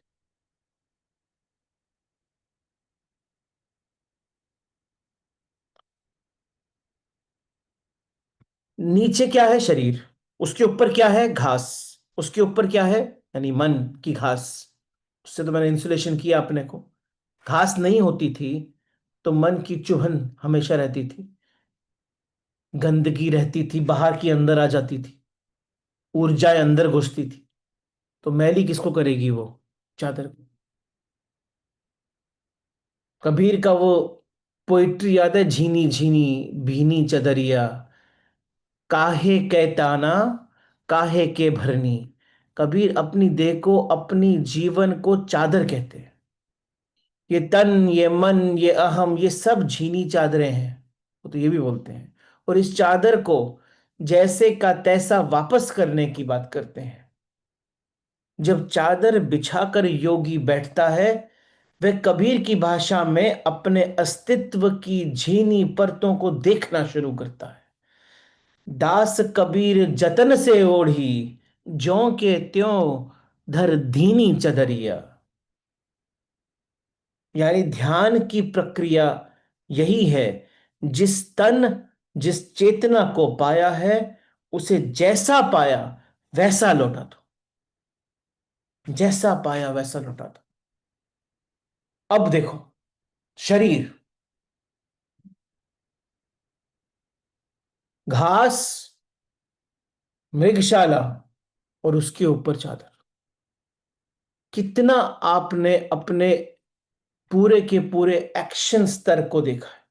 नीचे क्या है? शरीर। उसके ऊपर क्या है? घास। उसके ऊपर क्या है? यानी मन की घास। उससे तो मैंने इंसुलेशन किया अपने को। घास नहीं होती थी तो मन की चुभन हमेशा रहती थी, गंदगी रहती थी, बाहर की अंदर आ जाती थी, ऊर्जाएं अंदर घुसती थी। तो मैली किसको करेगी वो? चादर को। कबीर का वो पोइट्री याद है? झीनी झीनी भीनी चदरिया, काहे कै ताना, काहे के भरनी। कबीर अपनी देह को, अपनी जीवन को चादर कहते हैं। ये तन, ये मन, ये अहम, ये सब झीनी चादरें हैं। वो तो ये भी बोलते हैं। और इस चादर को जैसे का तैसा वापस करने की बात करते हैं। जब चादर बिछाकर योगी बैठता है, वह कबीर की भाषा में अपने अस्तित्व की झीनी परतों को देखना शुरू करता है। दास कबीर जतन से ओढ़ी, ज्यों के त्यों धर धीनी चदरिया। यानी ध्यान की प्रक्रिया यही है। जिस तन, जिस चेतना को पाया है, उसे जैसा पाया वैसा लौटा दो। जैसा पाया वैसा लौटा दो। अब देखो, शरीर, घास, मृगशाला और उसके ऊपर चादर। कितना आपने अपने पूरे के पूरे एक्शन स्तर को देखा है?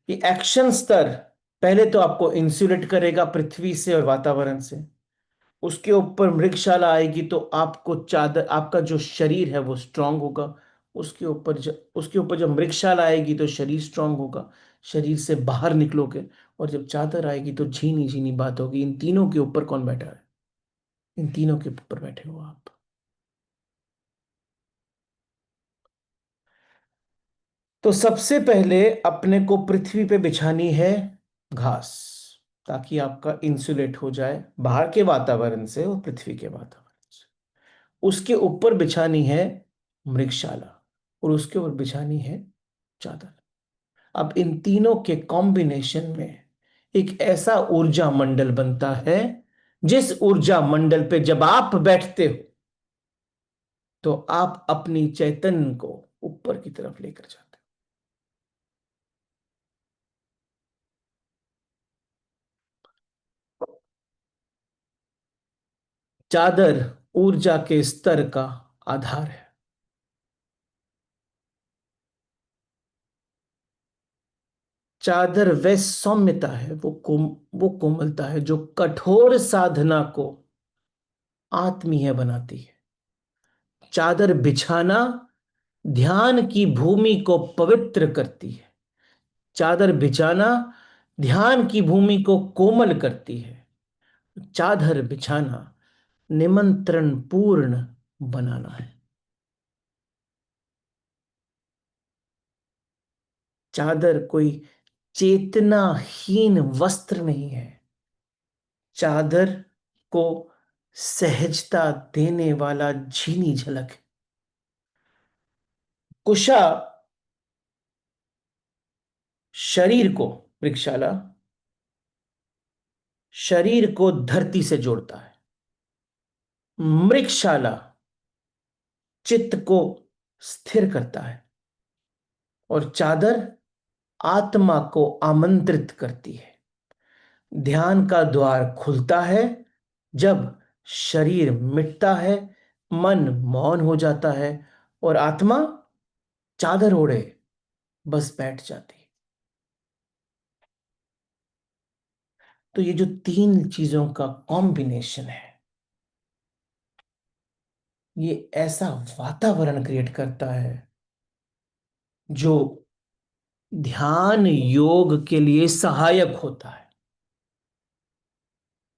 ये एक्शन स्तर पहले तो आपको इंसुलेट करेगा पृथ्वी से और वातावरण से। उसके ऊपर मृगशाला आएगी तो आपको चादर, आपका जो शरीर है वो स्ट्रांग होगा। उसके ऊपर जब मृगशाला आएगी तो शरीर स्ट्रांग होगा। शरीर से बाहर निकलोगे और जब चादर आएगी तो झीनी झीनी बात होगी। इन तीनों के ऊपर कौन बैठा है? इन तीनों के ऊपर बैठे हो आप। तो सबसे पहले अपने को पृथ्वी पे बिछानी है घास, ताकि आपका इंसुलेट हो जाए बाहर के वातावरण से और पृथ्वी के वातावरण से। उसके ऊपर बिछानी है मृगशाला और उसके ऊपर बिछानी है चादर। अब इन तीनों के कॉम्बिनेशन में एक ऐसा ऊर्जा मंडल बनता है, जिस ऊर्जा मंडल पे जब आप बैठते हो तो आप अपनी चैतन्य को ऊपर की तरफ लेकर जाते हो। चादर ऊर्जा के स्तर का आधार है। चादर वह सौम्यता है, वो कोमलता है जो कठोर साधना को आत्मीय बनाती है। चादर बिछाना ध्यान की भूमि को पवित्र करती है। चादर बिछाना ध्यान की भूमि को कोमल करती है। चादर बिछाना निमंत्रण पूर्ण बनाना है। चादर कोई चेतनाहीन वस्त्र नहीं है। चादर को सहजता देने वाला झीनी झलक है। कुशा शरीर को, वृक्षाला शरीर को धरती से जोड़ता है। मृगशाला चित्त को स्थिर करता है। और चादर आत्मा को आमंत्रित करती है। ध्यान का द्वार खुलता है जब शरीर मिटता है, मन मौन हो जाता है और आत्मा चादर ओढ़े बस बैठ जाती है। तो ये जो तीन चीजों का कॉम्बिनेशन है, ये ऐसा वातावरण क्रिएट करता है जो ध्यान योग के लिए सहायक होता है।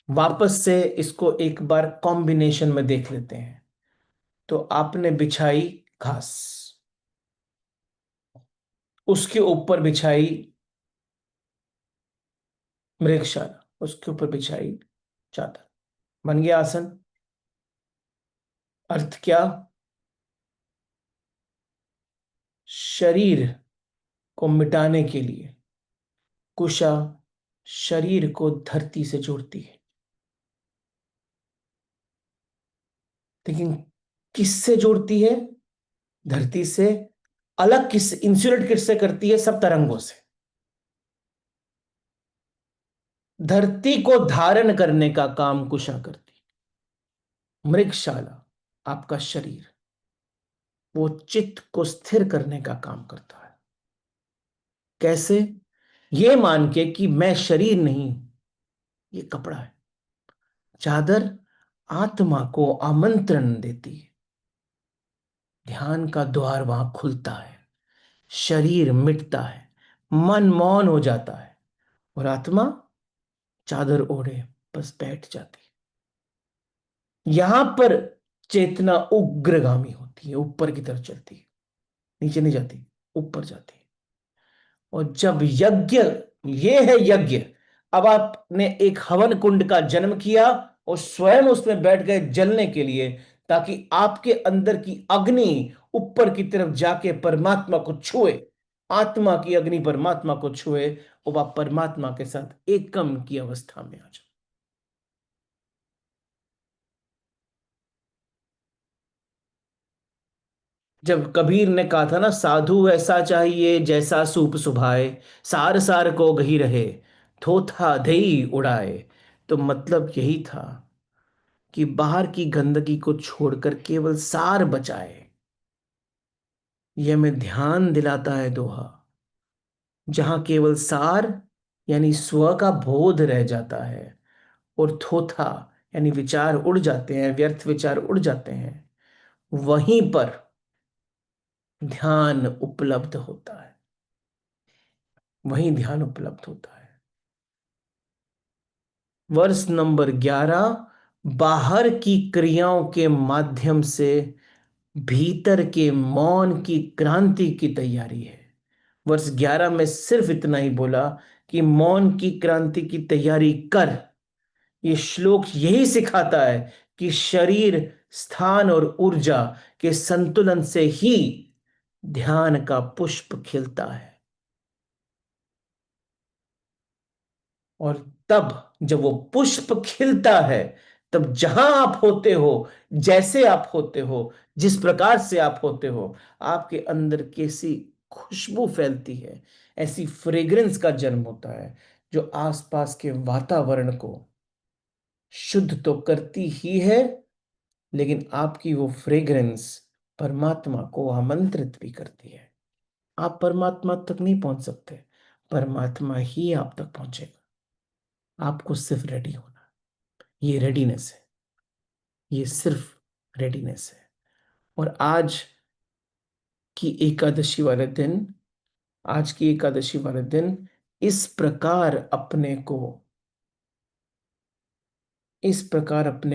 वापस से इसको एक बार कॉम्बिनेशन में देख लेते हैं। तो आपने बिछाई घास, उसके ऊपर बिछाई मृगशाला, उसके ऊपर बिछाई चादर, बन गया आसन। अर्थ क्या? शरीर को मिटाने के लिए कुशा शरीर को धरती से जोड़ती है। लेकिन किससे जोड़ती है? धरती से। अलग किस, इंसुलेट किससे करती है? सब तरंगों से। धरती को धारण करने का काम कुशा करती। मृगशाला, आपका शरीर, वो चित्त को स्थिर करने का काम करता है। कैसे? ये मान के कि मैं शरीर नहीं, ये कपड़ा है। चादर आत्मा को आमंत्रण देती है। ध्यान का द्वार वहां खुलता है, शरीर मिटता है, मन मौन हो जाता है, और आत्मा चादर ओढ़े बस बैठ जाती है। यहां पर चेतना उग्रगामी होती है, ऊपर की तरफ चलती है, नीचे नहीं जाती, ऊपर जाती है। और जब यज्ञ, ये है यज्ञ। अब आपने एक हवन कुंड का जन्म किया और स्वयं उसमें बैठ गए जलने के लिए, ताकि आपके अंदर की अग्नि ऊपर की तरफ जाके परमात्मा को छुए। आत्मा की अग्नि परमात्मा को छुए और वह परमात्मा के साथ एकम की अवस्था में आ जाए। जब कबीर ने कहा था ना, साधु ऐसा चाहिए जैसा सूप सुभाए, सार सार को गही रहे, थोथा धई उड़ाए। तो मतलब यही था कि बाहर की गंदगी को छोड़कर केवल सार बचाए। यह हमें ध्यान दिलाता है दोहा, जहां केवल सार यानी स्व का बोध रह जाता है, और थोथा यानी विचार उड़ जाते हैं, व्यर्थ विचार उड़ जाते हैं, वहीं पर ध्यान उपलब्ध होता है। वहीं ध्यान उपलब्ध होता है। वर्ष नंबर 11, बाहर की क्रियाओं के माध्यम से भीतर के मौन की क्रांति की तैयारी है। वर्ष 11 में सिर्फ इतना ही बोला कि मौन की क्रांति की तैयारी कर। ये श्लोक यही सिखाता है कि शरीर, स्थान और ऊर्जा के संतुलन से ही ध्यान का पुष्प खिलता है। और तब जब वो पुष्प खिलता है, तब जहां आप होते हो, जैसे आप होते हो, जिस प्रकार से आप होते हो, आपके अंदर कैसी खुशबू फैलती है, ऐसी फ्रेग्रेंस का जन्म होता है, जो आसपास के वातावरण को शुद्ध तो करती ही है, लेकिन आपकी वो फ्रेग्रेंस परमात्मा को आमंत्रित भी करती है। आप परमात्मा तक नहीं पहुंच सकते, परमात्मा ही आप तक पहुंचेगा। आपको सिर्फ रेडी होना है। ये रेडीनेस है, ये सिर्फ रेडीनेस है। और की एकादशी वाले दिन आज की एकादशी वाले दिन इस प्रकार अपने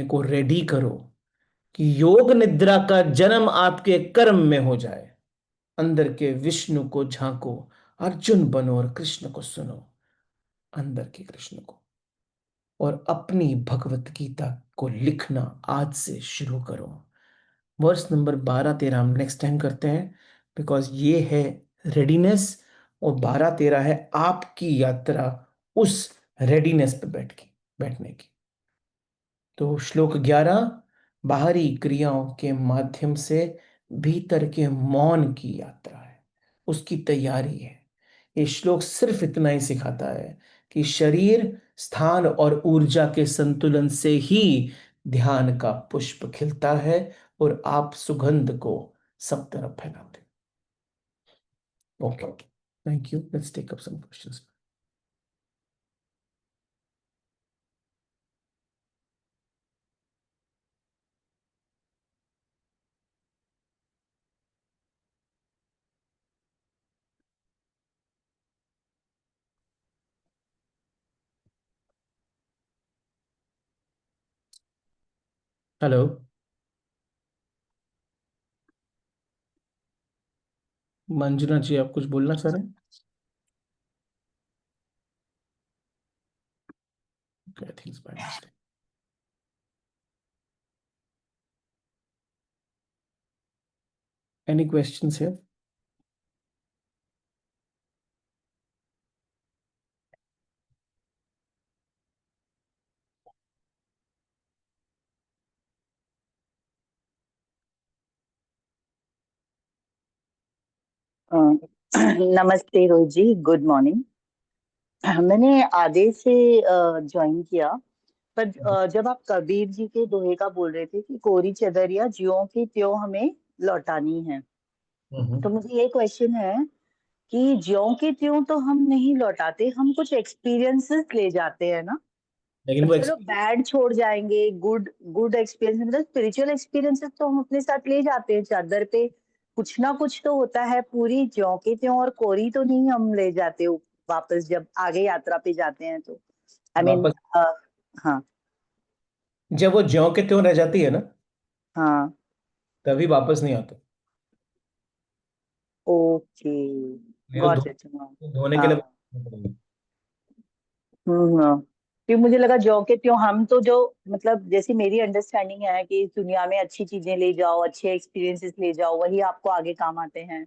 को रेडी करो कि योग निद्रा का जन्म आपके कर्म में हो जाए। अंदर के विष्णु को झांको, अर्जुन बनो और कृष्ण को सुनो, अंदर के कृष्ण को। और अपनी भगवत गीता को लिखना आज से शुरू करो। वर्स नंबर 12 13 हम नेक्स्ट टाइम करते हैं, बिकॉज ये है रेडीनेस, और 12 13 है आपकी यात्रा उस रेडीनेस पे बैठने की। तो श्लोक 11, बाहरी क्रियाओं के माध्यम से भीतर के मौन की यात्रा है, उसकी तैयारी है। ये श्लोक सिर्फ इतना ही सिखाता है कि शरीर, स्थान और ऊर्जा के संतुलन से ही ध्यान का पुष्प खिलता है, और आप सुगंध को सब तरफ फैलाते। Okay, thank you. Let's take up some questions. Hello. Manjuna ji, आप कुछ बोलना चाह रहे हैं? I think by mistake. Any questions है?
अ, नमस्ते रोहित जी, गुड मॉर्निंग। मैंने आधे से ज्वाइन किया, पर जब आप कबीर जी के दोहे का बोल रहे थे कि कोरी चदरिया ज्यों की त्यों हमें लौटानी है, तो मुझे ये क्वेश्चन है कि ज्यों की त्यों तो हम नहीं लौटाते, हम कुछ एक्सपीरियंसेस ले जाते हैं ना।
लेकिन
पर
वो
चलो बैड छोड़ जाएंगे, गुड गुड एक्सपीरियंस मतलब स्पिरिचुअल एक्सपीरियंसेस तो हम अपने साथ ले जाते हैं चादर पे। कुछ ना कुछ तो होता है, पूरी ज्यों के त्यों और कोरी तो नहीं हम ले जाते हो वापस जब आगे यात्रा पे जाते हैं तो। आई मीन
वापस,
हाँ।
जब वो ज्यों के त्यों रह जाती है ना,
हाँ।
तभी वापस नहीं आते।
ओके।
नहीं तो
गॉट इट। हाँ।
धोने के लिए
हाँ। हाँ। फिर मुझे लगा ज्यों के त्यों हम तो जो, मतलब जैसी मेरी अंडरस्टैंडिंग है कि इस दुनिया में अच्छी चीजें ले जाओ, अच्छे एक्सपीरियंसेस ले जाओ, वही आपको आगे काम आते हैं।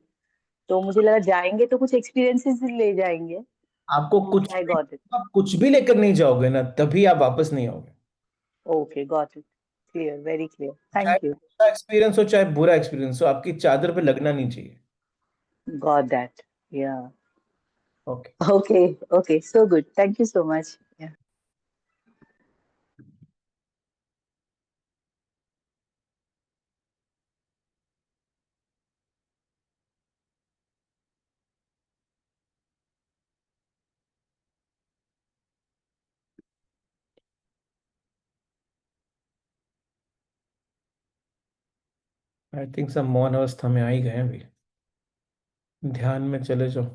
तो मुझे लगा जाएंगे तो कुछ एक्सपीरियंसेस ले जाएंगे।
आपको
ओके, आई गॉट इट।
आप कुछ भी लेकर नहीं जाओगे ना, तभी आप वापस नहीं आओगे।
Okay, got it. Clear, very clear,
चाहे
थैंक यू।
अच्छा एक्सपीरियंस हो चाहे बुरा एक्सपीरियंस हो, आपकी चादर पे लगना नहीं चाहिए।
Got that. Yeah.
Okay.
Okay. Okay, so good, thank you so much.
I think सब मौन अवस्था में आ ही गए हैं अभी। ध्यान में चले जाओ।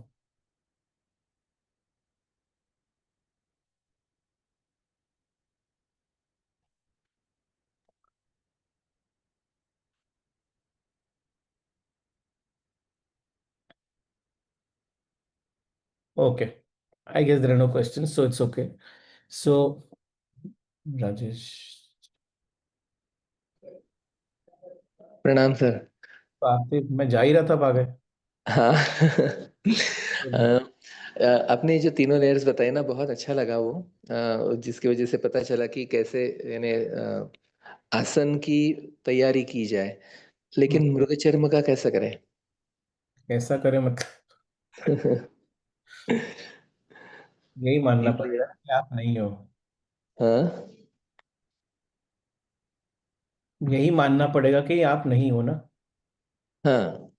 Okay, I guess there are no questions, so it's okay. So Rajesh,
प्रणाम सर।
पार्थिव, मैं जा ही रहा था, आ गए।
हाँ। आपने जो तीनों लेयर्स बताए ना, बहुत अच्छा लगा वो। जिसकी वजह से पता चला कि कैसे यानी आसन की तैयारी की जाए, लेकिन मृग चर्म का कैसा करें।
कैसा करें मतलब? यही मानना
तीन
पड़ेगा
लेयर।
कि आप नहीं हो।
हाँ।
यही मानना पड़ेगा कि आप नहीं हो ना।
हाँ।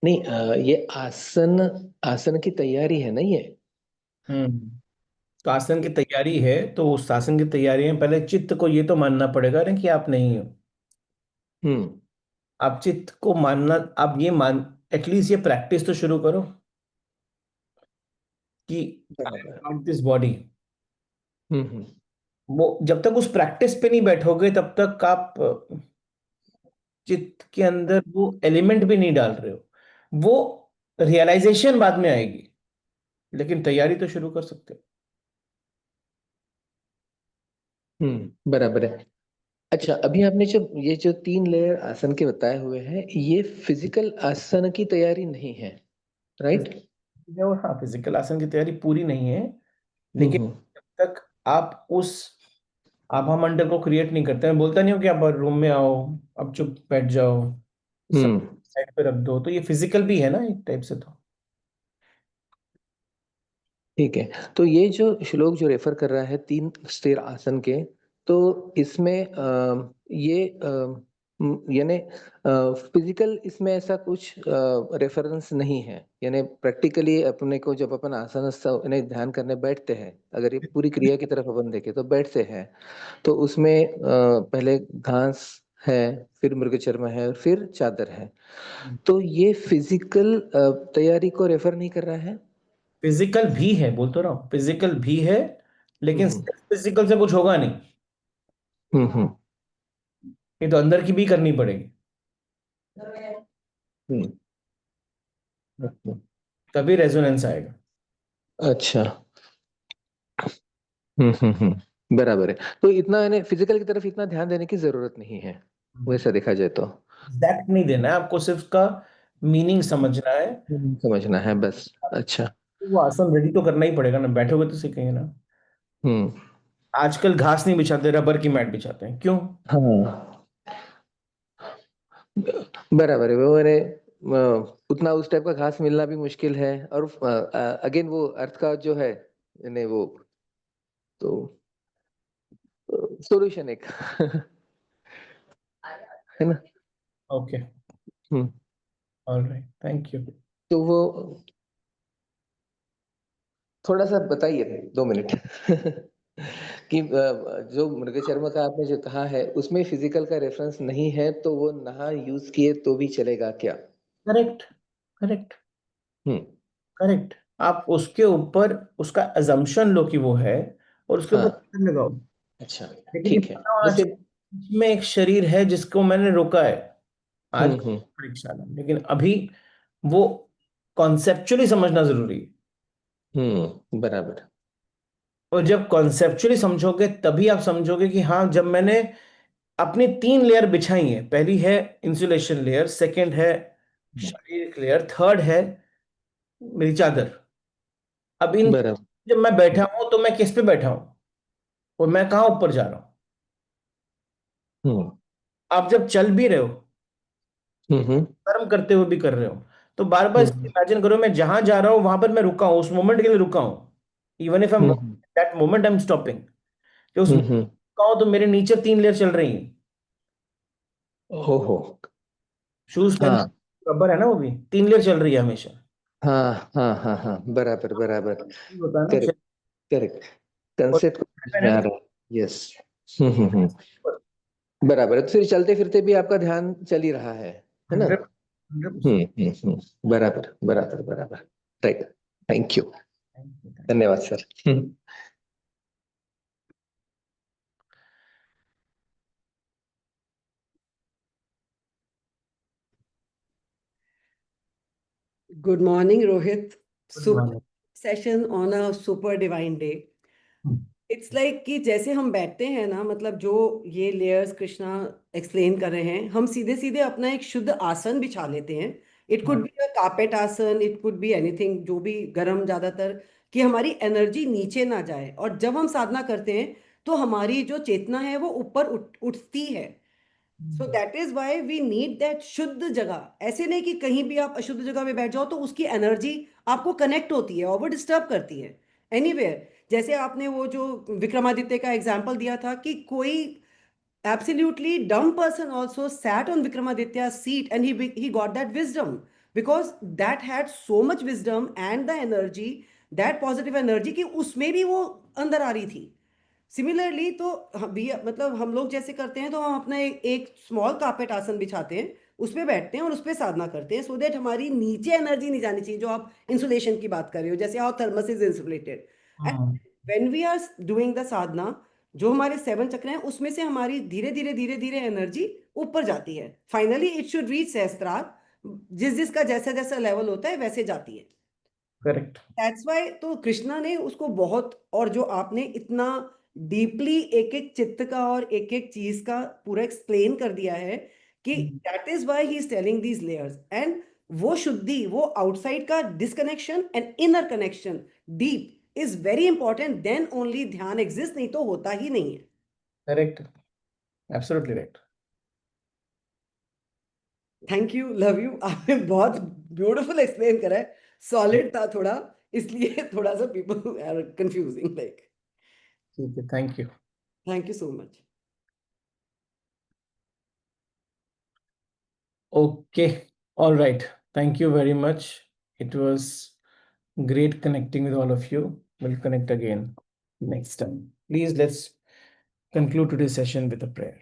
नहीं, ये आसन, आसन की तैयारी है ना ये।
हम्म। तो आसन की तैयारी है, तो उस आसन की तैयारी में पहले चित्त को ये तो मानना पड़ेगा ना कि आप नहीं हो।
हम्म।
आप चित्त को मानना, आप ये मान, एटलीस्ट ये प्रैक्टिस तो शुरू करो कि आई
बराबर।
Am not this body.
Hmm.
वो जब तक उस प्रैक्टिस पे नहीं बैठोगे, तब तक आप चित्त के अंदर वो एलिमेंट भी नहीं डाल रहे हो। वो रियलाइजेशन बाद में आएगी, लेकिन तैयारी तो शुरू कर सकते हो।
बराबर है। अच्छा, अभी आपने जो ये जो तीन लेयर आसन के बताए हुए हैं, ये फिजिकल आसन की तैयारी नहीं है, राइट।
और हाँ, फिजिकल आसन की तैयारी पूरी नहीं है, लेकिन
हम्म।
जब तक आप उस आभा मंडल को क्रिएट नहीं करते, मैं बोलता नहीं हूँ कि आप रूम में आओ, अब चुप बैठ जाओ, सब
हम्म।
साइड पे रख दो, तो ये फिजिकल भी है ना एक टाइप से तो।
ठीक है। तो ये जो श्लोक जो रेफर कर रहा है तीन स्थिर आसन के, तो इसमें ये यानी फिजिकल इसमें ऐसा कुछ रेफरेंस नहीं है, यानी प्रैक्टिकली अपने को जब अपन आसन यानी ध्यान करने बैठते हैं, अगर ये पूरी क्रिया की तरफ अपन देखें तो बैठते हैं, तो उसमें पहले घास है, फिर मृगचर्म है, फिर चादर है। तो ये फिजिकल तैयारी को रेफर नहीं कर रहा है।
फिजिकल भी है, बोल तो रहा हूँ, फिजिकल भी है, लेकिन
हम्म।
फिजिकल से कुछ होगा नहीं।
हम्म
ये तो अंदर की भी करनी पड़ेगी,
हम्म
तभी रेजोनेंस आएगा।
अच्छा। बराबर है। तो इतना यानी फिजिकल की तरफ इतना ध्यान देने की जरूरत नहीं है, वैसा देखा जाए तो।
एग्जैक्ट नहीं देना है आपको, सिर्फ का मीनिंग समझना है।
समझना है बस। अच्छा।
वो आसन रेडी तो करना ही पड़ेगा ना, बैठोगे तो सीखेंगे ना।
हम्म।
आजकल घास नहीं बिछाते, रबर की मैट बिछाते हैं, क्यों?
हाँ, बराबर है। वो मैंने उतना उस टाइप का घास मिलना भी मुश्किल है, और अगेन वो अर्थ का जो है, यानी वो तो सॉल्यूशन एक है ना।
Okay,
hmm.
Alright, thank you.
तो वो थोड़ा सा बताइए, 2 मिनट कि जो मृग शर्मा का आपने जो कहा है उसमें फिजिकल का रेफरेंस नहीं है, तो वो नहा यूज किए तो भी चलेगा क्या?
करेक्ट, करेक्ट,
हम्म।
करेक्ट। आप उसके ऊपर उसका अजम्पशन लो कि वो है, और उसके ऊपर
हाँ।
पकड़ लगाओ।
अच्छा।
लेकिन ये
ठीक है।
पता होना
जैसे
चाहिए में एक शरीर है जिसको मैंने रोका है आज
हम्म।
परीक्षा में, लेकिन अभी वो कॉन्सेप्चुअली समझना जरूरी है।
बराबर।
और जब कॉन्सेप्चुअली समझोगे तभी आप समझोगे कि हाँ, जब मैंने अपनी 3 लेयर बिछाई है, पहली है इंसुलेशन लेयर, सेकंड है शारीरिक लेयर, थर्ड है मेरी चादर। अब इन,
बराबर।
जब मैं बैठा हूं तो मैं किस पे बैठा हूं, और मैं कहाँ ऊपर जा रहा हूं?
हम्म
आप जब चल भी रहे हो,
हम्म
कर्म करते हुए भी कर रहे हो, तो बार बार इसको
हम्म
इमेजिन करो, मैं जहां जा रहा हूं वहां पर मैं रुका हूं, उस मोमेंट के लिए रुका हूं। Even if I am
hmm
that moment I am stopping, कि उस moment
हम्म।
रुका हूं तो मेरे नीचे 3 लेयर चल रही हैं।
ओहो।
शूज पहन,
हाँ
रबर है ना, वो भी 3 लेयर चल रही है हमेशा।
हाँ हाँ हाँ हाँ, बराबर बराबर।
ये होता है ना
करेक्ट करेक्ट।
और
कंसेप्ट समझ में
पहने
आ
तो
रहा है। यस। बराबर है। तो फिर चलते फिरते भी आपका ध्यान चल ही रहा है ना?
100%।
बराबर बराबर बराबर। राइट। Thank you. धन्यवाद sir.
Good morning, Rohit.
Good
Super
morning.
session on a super divine day. It's like कि जैसे हम बैठते हैं ना, मतलब जो ये लेयर्स कृष्णा एक्सप्लेन कर रहे हैं, हम सीधे सीधे अपना एक शुद्ध आसन बिछा लेते हैं। It could be a carpet आसन, इट कुड बी एनीथिंग जो भी गर्म ज्यादातर, कि हमारी एनर्जी नीचे ना जाए। और जब हम साधना करते हैं तो हमारी जो चेतना है वो ऊपर उठती है। So that is why we need that शुद्ध जगह। ऐसे नहीं कि कहीं भी आप अशुद्ध जगह में बैठ जाओ तो उसकी एनर्जी आपको कनेक्ट होती है और वो डिस्टर्ब करती है एनीवेयर। जैसे आपने वो जो विक्रमादित्य का एग्जाम्पल दिया था कि कोई absolutely dumb person also sat on Vikramaditya's seat and he got that wisdom because that had so much wisdom and the energy, that positive energy कि उसमें भी वो अंदर आ रही थी। सिमिलरली तो भी मतलब हम लोग जैसे करते हैं तो हम अपना एक स्मॉल कार्पेट आसन बिछाते हैं, उस पे बैठते हैं और उस पे साधना करते हैं, सो दैट हमारी नीचे एनर्जी नहीं जानी चाहिए। जो आप इंसुलेशन की बात कर रहे हो, जैसे how thermos is insulated, and when we are doing the sadhana, जो हमारे 7 चक्र हैं उसमें से हमारी धीरे धीरे धीरे धीरे एनर्जी ऊपर जाती है। फाइनली इट शुड रीच सहस्त्रार, जिस जिसका जैसा जैसा लेवल होता है वैसे जाती है।
करेक्ट।
दैट्स वाई तो कृष्णा ने उसको बहुत, और जो आपने इतना डीपली एक एक चित्त का और एक एक चीज का पूरा एक्सप्लेन कर दिया है कि that is why he is telling these layers. And वो शुद्धि, वो आउटसाइड का disconnection and inner connection deep is very important, then only ध्यान एग्जिस्ट, नहीं तो होता ही नहीं है।
Correct, absolutely right.
Thank you, love you. आपने बहुत ब्यूटीफुल एक्सप्लेन करा है, सॉलिड था थोड़ा, इसलिए थोड़ा सा पीपल आर कंफ्यूजिंग लाइक।
ठीक है, thank you.
Thank you so much.
Okay, all right. Thank you very much. It was great connecting with all of you. We'll connect again next time. Please let's conclude today's session with a prayer.